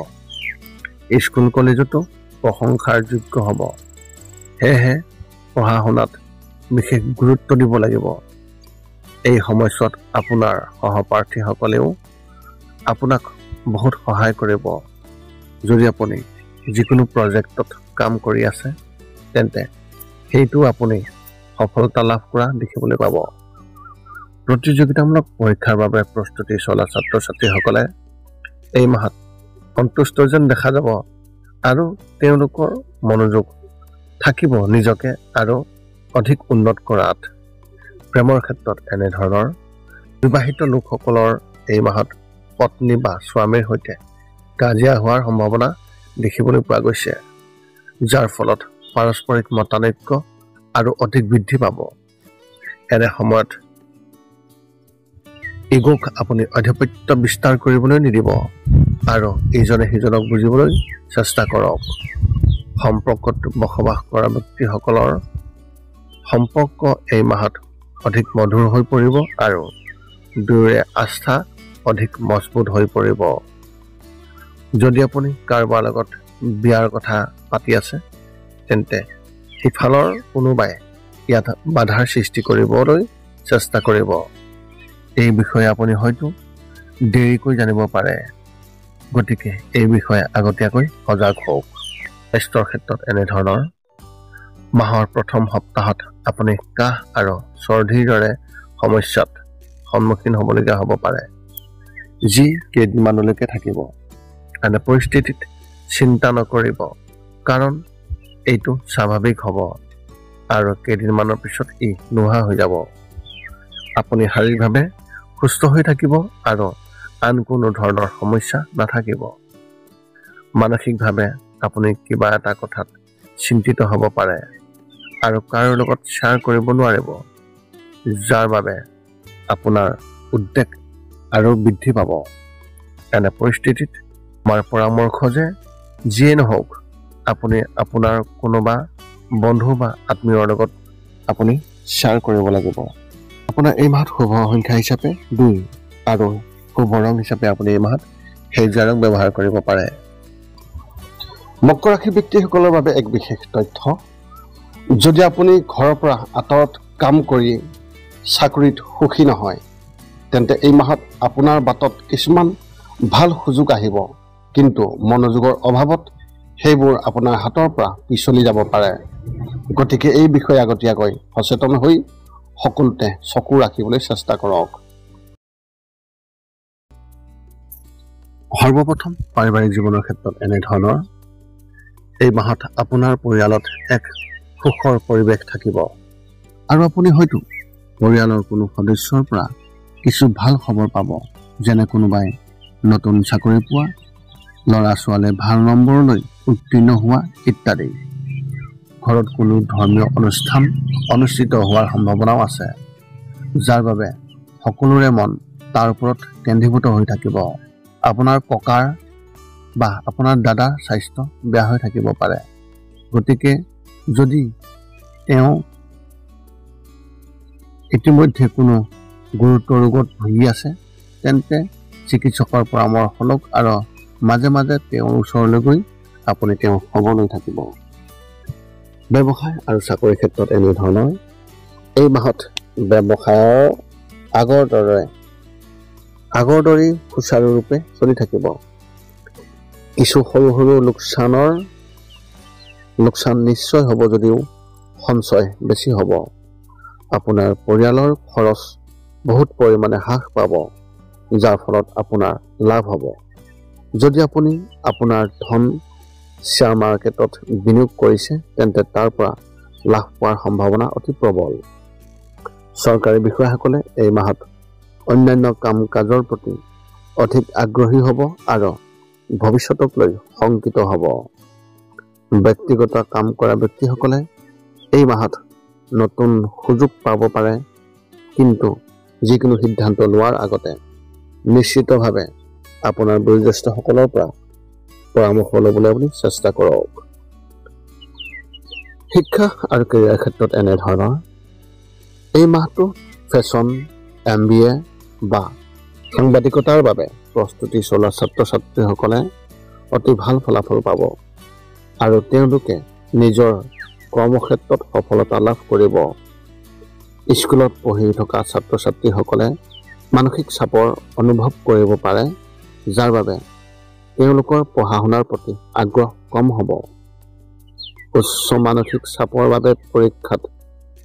Speaker 1: স্কুল কলেজতো প্ৰশংসাৰ যোগ্য হ'ব। সেয়েহে পঢ়া শুনাত বিশেষ গুৰুত্ব দিব লাগিব। এই সময়ছোৱাত আপোনাৰ সহপাঠীসকলেও আপোনাক বহুত সহায় কৰিব। যদি আপুনি যিকোনো প্ৰজেক্টত কাম কৰি আছে তেন্তে সেইটো আপুনি সফলতা লাভ কৰা দেখিবলৈ পাব। প্ৰতিযোগিতামূলক পৰীক্ষাৰ বাবে প্ৰস্তুতি চলা ছাত্ৰ ছাত্ৰীসকলে এই মাহত সন্তুষ্ট যেন দেখা যাব আৰু তেওঁলোকৰ মনোযোগ থাকিব নিজকে আৰু অধিক উন্নত কৰাত। প্ৰেমৰ ক্ষেত্ৰত এনেধৰণৰ বিবাহিত লোকসকলৰ এই মাহত পত্নী বা স্বামীৰ সৈতে কাজিয়া হোৱাৰ সম্ভাৱনা দেখিবলৈ পোৱা গৈছে, যাৰ ফলত পাৰস্পৰিক মতানৈক্য আৰু অধিক বৃদ্ধি পাব। এনে সময়ত ইগোক আপুনি আধিপত্য বিস্তাৰ কৰিবলৈ নিদিব আৰু ইজনে সিজনক বুজিবলৈ চেষ্টা কৰক। সম্পৰ্কত বসবাস কৰা ব্যক্তিসকলৰ সম্পৰ্ক এই মাহত অধিক মধুৰ হৈ পৰিব আৰু দুয়োৰে আস্থা অধিক মজবুত হৈ পৰিব। যদি আপুনি কাৰোবাৰ লগত বিয়াৰ কথা পাতি আছে তেন্তে সিফালৰ কোনোবাই ইয়াত বাধাৰ সৃষ্টি কৰিবলৈ চেষ্টা কৰিব। এই বিষয়ে আপুনি হয়তো দেৰিকৈ জানিব পাৰে। গতিকে এই বিষয়ে আগতীয়াকৈ সজাগ হওক। স্বাস্থ্যৰ ক্ষেত্ৰত এনেধৰণৰ মাহৰ প্ৰথম সপ্তাহত আপুনি কাহ আৰু চৰ্দিৰ দৰে সমস্যাত সন্মুখীন হ'বলগীয়া হ'ব পাৰে, যি কেইদিনমানলৈকে থাকিব। এনে পৰিস্থিতিত চিন্তা নকৰিব, কাৰণ এইটো স্বাভাৱিক হ'ব আৰু কেইদিনমানৰ পিছত ই নোহোৱা হৈ যাব। আপুনি শাৰীৰিকভাৱে সুস্থ হৈ থাকিব আৰু আন কোনো ধৰণৰ সমস্যা নাথাকিব। মানসিকভাৱে আপুনি কিবা এটা কথাত চিন্তিত হ'ব পাৰে আৰু কাৰো লগত শ্বেয়াৰ কৰিব নোৱাৰিব, যাৰ বাবে আপোনাৰ উদ্বেগ আৰু বৃদ্ধি পাব। এনে পৰিস্থিতিত আমাৰ পৰামৰ্শ যে যিয়ে নহওক আপুনি আপোনাৰ কোনোবা বন্ধু বা আত্মীয়ৰ লগত আপুনি শ্বেয়াৰ কৰিব লাগিব। আপোনাৰ এই মাহত শুভ সংখ্যা হিচাপে 2 আৰু শুভ ৰং হিচাপে আপুনি এই মাহত সেউজীয়া ৰং ব্যৱহাৰ কৰিব পাৰে। মকৰ ৰাশি ব্যক্তিসকলৰ বাবে এক বিশেষ তথ্য। যদি আপুনি ঘৰৰ পৰা আঁতৰত কাম কৰি চাকৰিত সুখী নহয় তেন্তে এই মাহত আপোনাৰ বাটত কিছুমান ভাল সুযোগ আহিব, কিন্তু মনোযোগৰ অভাৱত সেইবোৰ আপোনাৰ হাতৰ পৰা পিছলি যাব পাৰে। গতিকে এই বিষয়ে আগতীয়াকৈ সচেতন হৈ সকলোতে চকু ৰাখিবলৈ চেষ্টা কৰক। সৰ্বপ্ৰথম পাৰিবাৰিক জীৱনৰ ক্ষেত্ৰত এনেধৰণৰ এই মাহত আপোনাৰ পৰিয়ালত এক সুখৰ পৰিৱেশ থাকিব আৰু আপুনি হয়তো পৰিয়ালৰ কোনো সদস্যৰ পৰা কিছু ভাল খবৰ পাব, যেনে কোনোবাই নতুন চাকৰি পোৱা, ল'ৰা ছোৱালীয়ে ভাল নম্বৰলৈ উত্তীৰ্ণ হোৱা ইত্যাদি। ঘৰত কোনো ধৰ্মীয় অনুষ্ঠান অনুষ্ঠিত হোৱাৰ সম্ভাৱনাও আছে, যাৰ বাবে সকলোৰে মন তাৰ ওপৰত কেন্দ্ৰীভূত হৈ থাকিব। আপোনাৰ ককাৰ বা আপোনাৰ দাদাৰ স্বাস্থ্য বেয়া হৈ থাকিব পাৰে। গতিকে যদি তেওঁ ইতিমধ্যে কোনো গুৰুতৰ ৰোগত ভুগি আছে তেন্তে চিকিৎসকৰ পৰামৰ্শ লওক আৰু মাজে মাজে তেওঁৰ ওচৰলৈ গৈ আপুনি তেওঁক খবৰ লৈ থাকিব। ব্যৱসায় আৰু চাকৰিৰ ক্ষেত্ৰত এনেধৰণৰ এই মাহত ব্যৱসায়ৰ আগৰ দৰেই সুচাৰুৰূপে চলি থাকিব। কিছু সৰু সৰু লোকচান নিশ্চয় হ'ব যদিও সঞ্চয় বেছি হ'ব। আপোনাৰ পৰিয়ালৰ খৰচ বহুত পৰিমাণে হ্ৰাস পাব, যাৰ ফলত আপোনাৰ লাভ হ'ব। যদি আপুনি আপোনাৰ ধন শ্বেয়াৰ মাৰ্কেটত বিনিয়োগ কৰিছে তেন্তে তাৰ পৰা লাভ পোৱাৰ সম্ভাৱনা অতি প্ৰবল। চৰকাৰী বিষয়াসকলে এই মাহত অন্যান্য কাম কাজৰ প্ৰতি অধিক আগ্ৰহী হ'ব আৰু ভৱিষ্যতক লৈ শংকিত হ'ব। ব্যক্তিগত কাম কৰা ব্যক্তিসকলে এই মাহত নতুন সুযোগ পাব পাৰে, কিন্তু যিকোনো সিদ্ধান্ত লোৱাৰ আগতে নিশ্চিতভাৱে আপোনাৰ বয়োজ্যেষ্ঠসকলৰ পৰা পৰামৰ্শ ল'বলৈ আপুনি চেষ্টা কৰক। শিক্ষা আৰু কেৰিয়াৰ ক্ষেত্ৰত এনেধৰণৰ এই মাহটো ফেশ্বন, MBA বা সাংবাদিকতাৰ বাবে প্ৰস্তুতি চলোৱা ছাত্ৰ ছাত্ৰীসকলে অতি ভাল ফলাফল পাব আৰু তেওঁলোকে নিজৰ কৰ্মক্ষেত্ৰত সফলতা লাভ কৰিব। স্কুলত পঢ়ি থকা ছাত্ৰ ছাত্ৰীসকলে মানসিক চাপৰ অনুভৱ কৰিব পাৰে, যাৰ বাবে তেওঁলোকৰ পঢ়া শুনাৰ প্ৰতি আগ্ৰহ কম হ'ব। উচ্চ মানসিক চাপৰ বাবে পৰীক্ষাত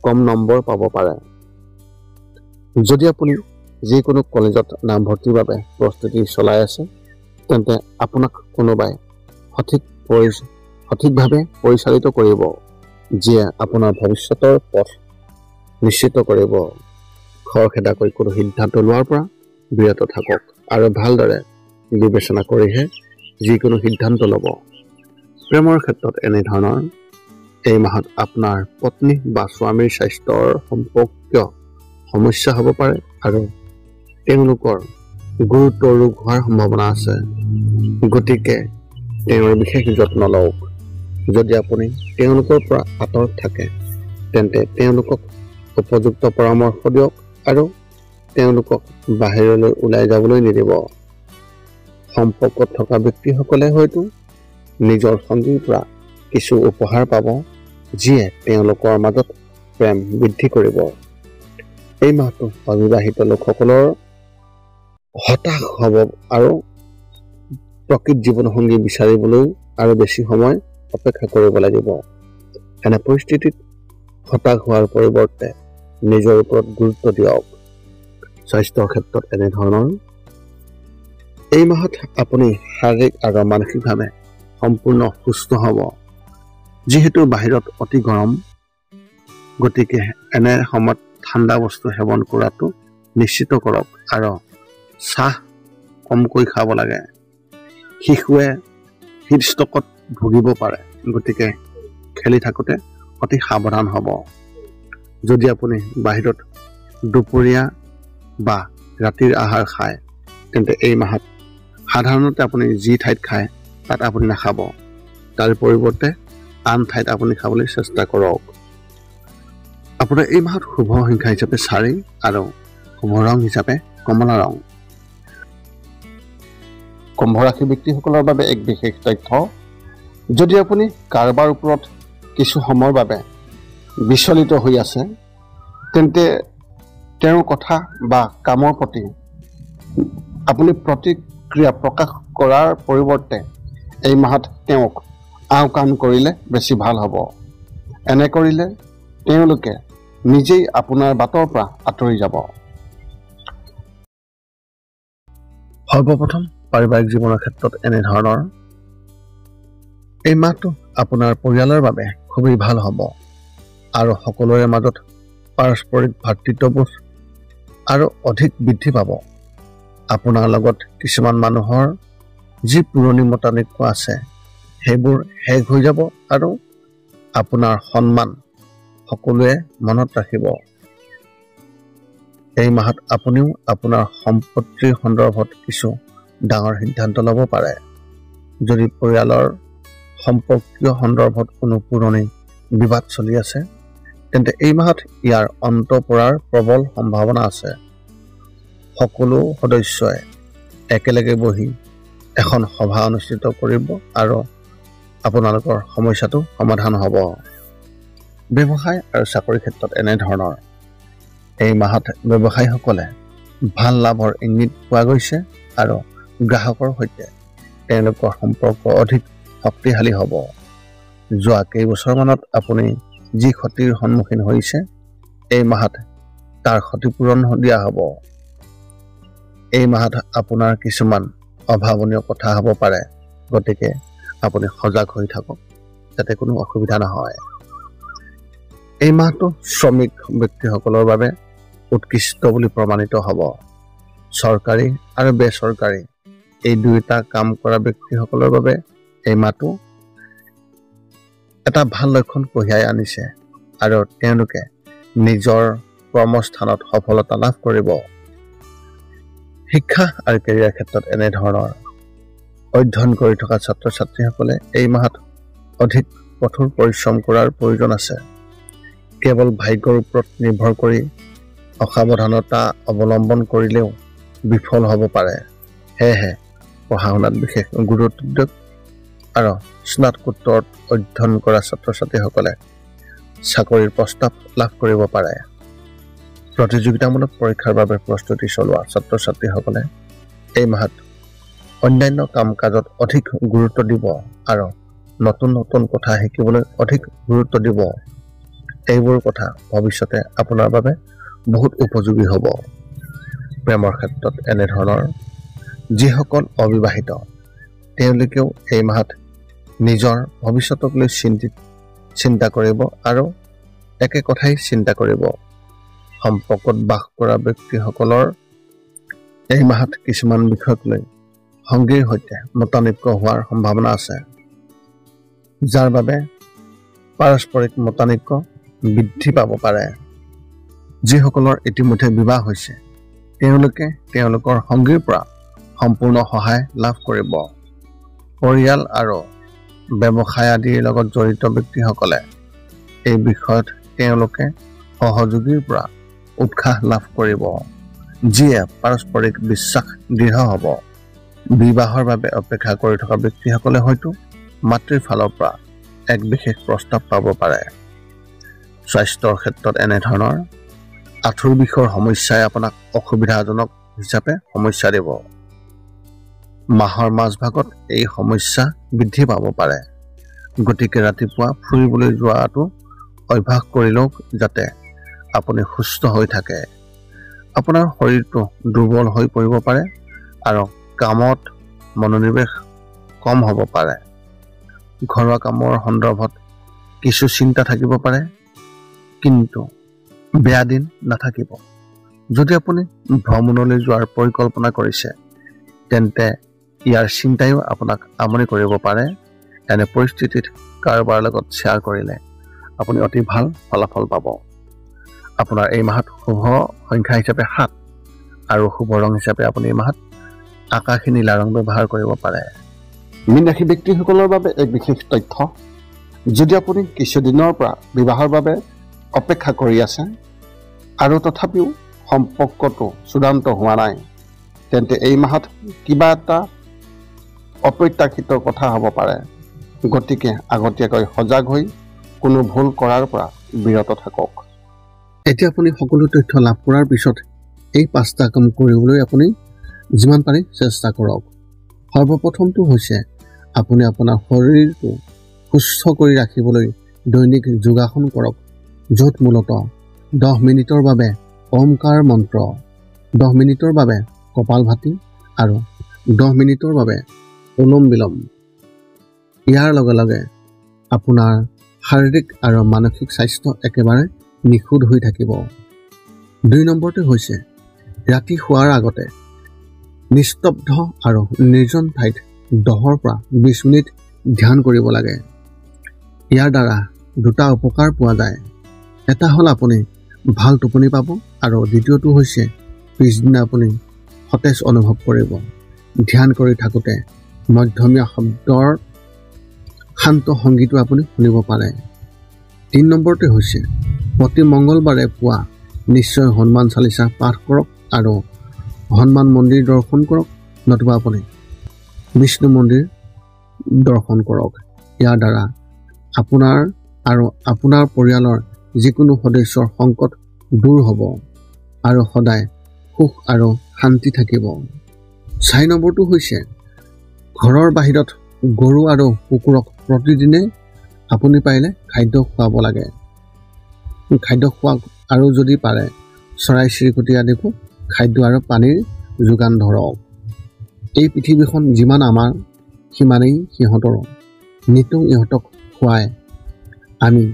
Speaker 1: কম নম্বৰ পাব পাৰে। যদি আপুনি যিকোনো কলেজত নামভৰ্তিৰ বাবে প্ৰস্তুতি চলাই আছে তেন্তে আপোনাক কোনোবাই সঠিকভাৱে পৰিচালিত কৰিব, যিয়ে আপোনাৰ ভৱিষ্যতৰ পথ নিশ্চিত কৰিব। খৰখেদাকৈ কোনো সিদ্ধান্ত লোৱাৰ পৰা বিৰত থাকক আৰু ভালদৰে বিবেচনা কৰিহে যিকোনো সিদ্ধান্ত ল'ব। প্ৰেমৰ ক্ষেত্ৰত এনেধৰণৰ এই মাহত আপোনাৰ পত্নী বা স্বামীৰ স্বাস্থ্যৰ সম্পৰ্কীয় সমস্যা হ'ব পাৰে আৰু তেওঁলোকৰ গুৰুতৰ ৰোগ হোৱাৰ সম্ভাৱনা আছে। গতিকে তেওঁৰ বিশেষ যত্ন লওক। যদি আপুনি তেওঁলোকৰ পৰা আঁতৰত থাকে তেন্তে তেওঁলোকক উপযুক্ত পৰামৰ্শ দিয়ক আৰু তেওঁলোকক বাহিৰলৈ ওলাই যাবলৈ নিদিব। সম্পৰ্কত থকা ব্যক্তিসকলে হয়তো নিজৰ সঙ্গীৰ পৰা কিছু উপহাৰ পাব, যিয়ে তেওঁলোকৰ মাজত প্ৰেম বৃদ্ধি কৰিব। এই মাহটো অবিবাহিত লোকসকলৰ হতাশ হ'ব আৰু প্ৰকৃত জীৱনসংগী বিচাৰিবলৈ আৰু বেছি সময় অপেক্ষা কৰিব লাগিব। এনে পৰিস্থিতিত হতাশ হোৱাৰ পৰিৱৰ্তে নিজৰ ওপৰত গুৰুত্ব দিয়ক। স্বাস্থ্যৰ ক্ষেত্ৰত এনেধৰণৰ এই মাহত আপুনি শাৰীৰিক আৰু মানসিকভাৱে সম্পূৰ্ণ সুস্থ হ'ব। যিহেতু বাহিৰত অতি গৰম, গতিকে এনে সময়ত ঠাণ্ডা বস্তু সেৱন কৰাটো নিশ্চিত কৰক আৰু চাহ কমকৈ খাব লাগে। শিশুৱে হৃদষ্ট্ৰ'কত ভুগিব পাৰে, গতিকে খেলি থাকোঁতে অতি সাৱধান হ'ব। যদি আপুনি বাহিৰত দুপৰীয়া বা ৰাতিৰ আহাৰ খায় তেন্তে এই মাহত সাধাৰণতে আপুনি যি ঠাইত খায় তাত আপুনি নাখাব। তাৰ পৰিৱৰ্তে আন ঠাইত আপুনি খাবলৈ চেষ্টা কৰক। আপোনাৰ এই মাহত শুভ সংখ্যা হিচাপে 4 আৰু শুভ ৰং হিচাপে কমলা ৰং। কুম্ভ ৰাশি ব্যক্তিসকলৰ বাবে এক বিশেষ তথ্য। যদি আপুনি কাৰোবাৰ ওপৰত কিছু সময়ৰ বাবে বিচলিত হৈ আছে তেন্তে তেওঁৰ কথা বা কামৰ প্ৰতি আপুনি প্ৰতিক্ৰিয়া প্ৰকাশ কৰাৰ পৰিৱৰ্তে এই মাহত তেওঁক আওকাণ কৰিলে বেছি ভাল হ'ব। এনে কৰিলে তেওঁলোকে নিজেই আপোনাৰ বাটৰ পৰা আঁতৰি যাব। সৰ্বপ্ৰথম পাৰিবাৰিক জীৱনৰ ক্ষেত্ৰত এনেধৰণৰ এই মাহটো আপোনাৰ পৰিয়ালৰ বাবে খুবেই ভাল হ'ব আৰু সকলোৰে মাজত পাৰস্পৰিক ভাতৃত্ববোধ আৰু অধিক বৃদ্ধি পাব। আপোনাৰ লগত কিছুমান মানুহৰ যি পুৰণি মতানৈক্য আছে সেইবোৰ শেষ হৈ যাব আৰু আপোনাৰ সন্মান সকলোৱে মনত ৰাখিব। এই মাহত আপুনিও আপোনাৰ সম্পত্তিৰ সন্দৰ্ভত কিছু ডাঙৰ সিদ্ধান্ত ল'ব পাৰে। যদি পৰিয়ালৰ সম্পৰ্কীয় সন্দৰ্ভত কোনো পুৰণি বিবাদ চলি আছে, তেন্তে এই মাহত ইয়াৰ অন্ত পৰাৰ প্ৰবল সম্ভাৱনা আছে। সকলো সদস্যই একেলগে বহি এখন সভা অনুষ্ঠিত কৰিব আৰু আপোনালোকৰ সমস্যাটো সমাধান হ'ব। ব্যৱসায় আৰু চাকৰিৰ ক্ষেত্ৰত এনেধৰণৰ এই মাহত ব্যৱসায়ীসকলে ভাল লাভৰ ইংগিত পোৱা গৈছে আৰু গ্ৰাহকৰ সৈতে তেওঁলোকৰ সম্পৰ্ক অধিক শক্তিশালী হ'ব। যোৱা কেইবছৰমানত আপুনি যি ক্ষতিৰ সন্মুখীন হৈছে, এই মাহত তাৰ ক্ষতিপূৰণ দিয়া হ'ব। এই মাহত আপোনাৰ কিছুমান অভাৱনীয় কথা হ'ব পাৰে, গতিকে আপুনি সজাগ হৈ থাকক যাতে কোনো অসুবিধা নহয়। এই মাহটো শ্ৰমিক ব্যক্তিসকলৰ বাবে উৎকৃষ্ট বুলি প্ৰমাণিত হ'ব। চৰকাৰী আৰু বেচৰকাৰী এই দুয়োটা কাম কৰা ব্যক্তিসকলৰ বাবে এই মাহটো এটা ভাল লক্ষণ কঢ়িয়াই আনিছে আৰু তেওঁলোকে নিজৰ কৰ্মস্থানত সফলতা লাভ কৰিব। শিক্ষা আৰু কেৰিয়াৰ ক্ষেত্ৰত এনেধৰণৰ অধ্যয়ন কৰি থকা ছাত্ৰ ছাত্ৰীসকলে এই মাহত অধিক কঠোৰ পৰিশ্ৰম কৰাৰ প্ৰয়োজন আছে। কেৱল ভাগ্যৰ ওপৰত নিৰ্ভৰ কৰি অসাৱধানতা অৱলম্বন কৰিলেও বিফল হ'ব পাৰে। সেয়েহে পঢ়া শুনাত বিশেষ গুৰুত্ব দিয়ক আৰু স্নাতকোত্তৰত অধ্যয়ন কৰা ছাত্ৰ ছাত্ৰীসকলে চাকৰিৰ প্ৰস্তাৱ লাভ কৰিব পাৰে। প্ৰতিযোগিতামূলক পৰীক্ষাৰ বাবে প্ৰস্তুতি চলোৱা ছাত্ৰ ছাত্ৰীসকলে এই মাহত অন্যান্য কাম কাজত অধিক গুৰুত্ব দিব আৰু নতুন নতুন কথা শিকিবলৈ অধিক গুৰুত্ব দিব। এইবোৰ কথা ভৱিষ্যতে আপোনাৰ বাবে বহুত উপযোগী হ'ব। প্ৰেমৰ ক্ষেত্ৰত এনেধৰণৰ যিসকল অবিবাহিত তেওঁলোকেও এই মাহত নিজৰ ভৱিষ্যতক লৈ চিন্তা কৰিব আৰু একে কথাই চিন্তা কৰিব। সম্পৰ্কত বাস কৰা ব্যক্তিসকলৰ এই মাহত কিছুমান বিষয়ক লৈ সংগীৰ সৈতে মতানৈক্য হোৱাৰ সম্ভাৱনা আছে, যাৰ বাবে পাৰস্পৰিক মতানৈক্য বৃদ্ধি পাব পাৰে। যিসকলৰ ইতিমধ্যে বিবাহ হৈছে তেওঁলোকে তেওঁলোকৰ সংগীৰ পৰা সম্পূৰ্ণ সহায় লাভ কৰিব। পৰিয়াল আৰু ব্যৱসায় আদিৰ লগত জড়িত ব্যক্তিসকলে এই বিষয়ত তেওঁলোকে সহযোগীৰ পৰা উৎসাহ লাভ কৰিব, যিয়ে পাৰস্পৰিক বিশ্বাস দৃঢ় হ'ব। বিবাহৰ বাবে অপেক্ষা কৰি থকা ব্যক্তিসকলে হয়তো মাতৃৰ ফালৰ পৰা এক বিশেষ প্ৰস্তাৱ পাব পাৰে। স্বাস্থ্যৰ ক্ষেত্ৰত এনেধৰণৰ আঁঠুৰ বিষৰ সমস্যাই আপোনাক অসুবিধাজনক হিচাপে সমস্যা দিব। মাহৰ মাজভাগত এই সমস্যা বৃদ্ধি পাব পাৰে, গতিকে ৰাতিপুৱা ফুৰিবলৈ যোৱাটো অভ্যাস কৰি লওক যাতে আপুনি সুস্থ হৈ থাকে। আপোনাৰ শৰীৰটো দুৰ্বল হৈ পৰিব পাৰে আৰু কামত মনোনিৱেশ কম হ'ব পাৰে। ঘৰুৱা কামৰ সন্দৰ্ভত কিছু চিন্তা থাকিব পাৰে, কিন্তু বেয়া দিন নাথাকিব। যদি আপুনি ভ্ৰমণলৈ যোৱাৰ পৰিকল্পনা কৰিছে, তেন্তে ইয়াৰ চিন্তাইও আপোনাক আমনি কৰিব পাৰে। এনে পৰিস্থিতিত কাৰোবাৰ লগত শ্বেয়াৰ কৰিলে আপুনি অতি ভাল ফলাফল পাব। আপোনাৰ এই মাহত শুভ সংখ্যা হিচাপে 7 আৰু শুভ ৰং হিচাপে আপুনি এই মাহত আকাশী নীলা ৰং ব্যৱহাৰ কৰিব পাৰে। মীন ৰাশি ব্যক্তিসকলৰ বাবে এক বিশেষ তথ্য, যদি আপুনি কিছুদিনৰ পৰা বিবাহৰ বাবে অপেক্ষা কৰি আছে আৰু তথাপিও সম্পৰ্কটো চূড়ান্ত হোৱা নাই, তেন্তে এই মাহত কিবা এটা অপ্ৰত্যাশিত কথা হ'ব পাৰে। গতিকে আগতীয়াকৈ সজাগ হৈ কোনো ভুল কৰাৰ পৰা বিৰত থাকক। এতিয়া আপুনি সকলো তথ্য লাভ কৰাৰ পিছত এই 5টা কাম কৰিবলৈ আপুনি যিমান পাৰে চেষ্টা কৰক। সৰ্বপ্ৰথমটো হৈছে আপুনি আপোনাৰ শৰীৰটো সুস্থ কৰি ৰাখিবলৈ দৈনিক যোগাসন কৰক, য'ত মূলতঃ 10 মিনিটৰ বাবে ওমকাৰ মন্ত্ৰ, 10 মিনিটৰ বাবে কপালভাতি আৰু 10 মিনিটৰ বাবে অনুলোম বিলোম। ইয়াৰ লগে লগে আপোনাৰ শাৰীৰিক আৰু মানসিক স্বাস্থ্য একেবাৰে নিখুঁত হৈ থাকিব। 2 নম্বৰটো হৈছে ৰাতি শোৱাৰ আগতে নিস্তব্ধ আৰু নিৰ্জন ঠাইত 10 পৰা 20 মিনিট ধ্যান কৰিব লাগে। ইয়াৰ দ্বাৰা 2টা উপকাৰ পোৱা যায়। এটা হ'ল আপুনি ভাল টোপনি পাব আৰু দ্বিতীয়টো হৈছে পিছদিনা আপুনি সতেজ অনুভৱ কৰিব। ধ্যান কৰি থাকোঁতে মধ্যমীয়া শব্দৰ শান্ত সংগীতো আপুনি শুনিব পাৰে। 3 নম্বৰতে হৈছে প্ৰতি মঙ্গলবাৰে পুৱা নিশ্চয় হনুমান চালিচা পাঠ কৰক আৰু হনুমান মন্দিৰ দৰ্শন কৰক, নতুবা আপুনি বিষ্ণু মন্দিৰ দৰ্শন কৰক। ইয়াৰ দ্বাৰা আপোনাৰ আৰু আপোনাৰ পৰিয়ালৰ যিকোনো সদস্যৰ সংকট দূৰ হ'ব আৰু সদায় সুখ আৰু শান্তি থাকিব। 4 নম্বৰটো হৈছে ঘৰৰ বাহিৰত গৰু আৰু কুকুৰক প্ৰতিদিনে আপুনি পাৰিলে খাদ্য খুৱাব লাগে। খাদ্য খোৱাওক আৰু যদি পাৰে চৰাই চিৰিকটি আদিকো খাদ্য আৰু পানীৰ যোগান ধৰক। এই পৃথিৱীখন যিমান আমাৰ সিমানেই সিহঁতৰো। নিতৌ ইহঁতক খুৱাই আমি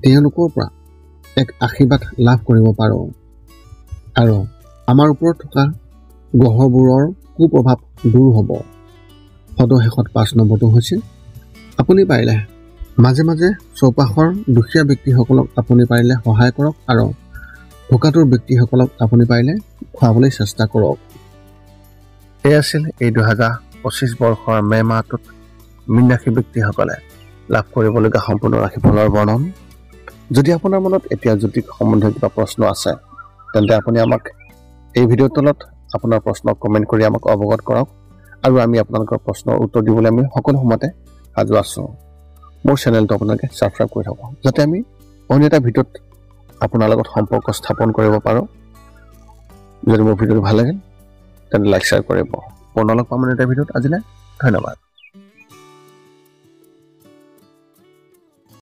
Speaker 1: তেওঁলোকৰ পৰা এক আশীৰ্বাদ লাভ কৰিব পাৰোঁ আৰু আমাৰ ওপৰত থকা গ্ৰহবোৰৰ কুপ্ৰভাৱ দূৰ হ'ব। সদশেষত 5 নম্বৰটো হৈছে আপুনি পাৰিলে মাজে মাজে চৌপাশৰ দুখীয়া ব্যক্তিসকলক আপুনি পাৰিলে সহায় কৰক আৰু ভোকাতুৰ ব্যক্তিসকলক আপুনি পাৰিলে খুৱাবলৈ চেষ্টা কৰক। এই আছিল এই 2025 বৰ্ষৰ মে মাহটোত মীন ৰাশি ব্যক্তিসকলে লাভ কৰিবলগীয়া সম্পূৰ্ণ ৰাশিফলৰ বৰ্ণন। যদি আপোনাৰ মনত এতিয়া জ্যোতিষ সম্বন্ধীয় কিবা প্ৰশ্ন আছে তেন্তে আপুনি আমাক এই ভিডিঅ'ৰ তলত আপোনাৰ প্ৰশ্ন কমেণ্ট কৰি আমাক অৱগত কৰক আৰু আমি আপোনালোকৰ প্ৰশ্নৰ উত্তৰ দিবলৈ আমি সকলো সময়তে সাজু আছোঁ। মোৰ চেনেলটো আপোনালোকে ছাবস্ক্ৰাইব কৰি থ'ব যাতে আমি অন্য এটা ভিডিঅ'ত আপোনাৰ লগত সম্পৰ্ক স্থাপন কৰিব পাৰোঁ। যদি মোৰ ভিডিঅ'টো ভাল লাগে তেন্তে লাইক শ্বেয়াৰ কৰিব। পুনৰ লগ পাম এটা ভিডিঅ'ত। আজিলৈ ধন্যবাদ।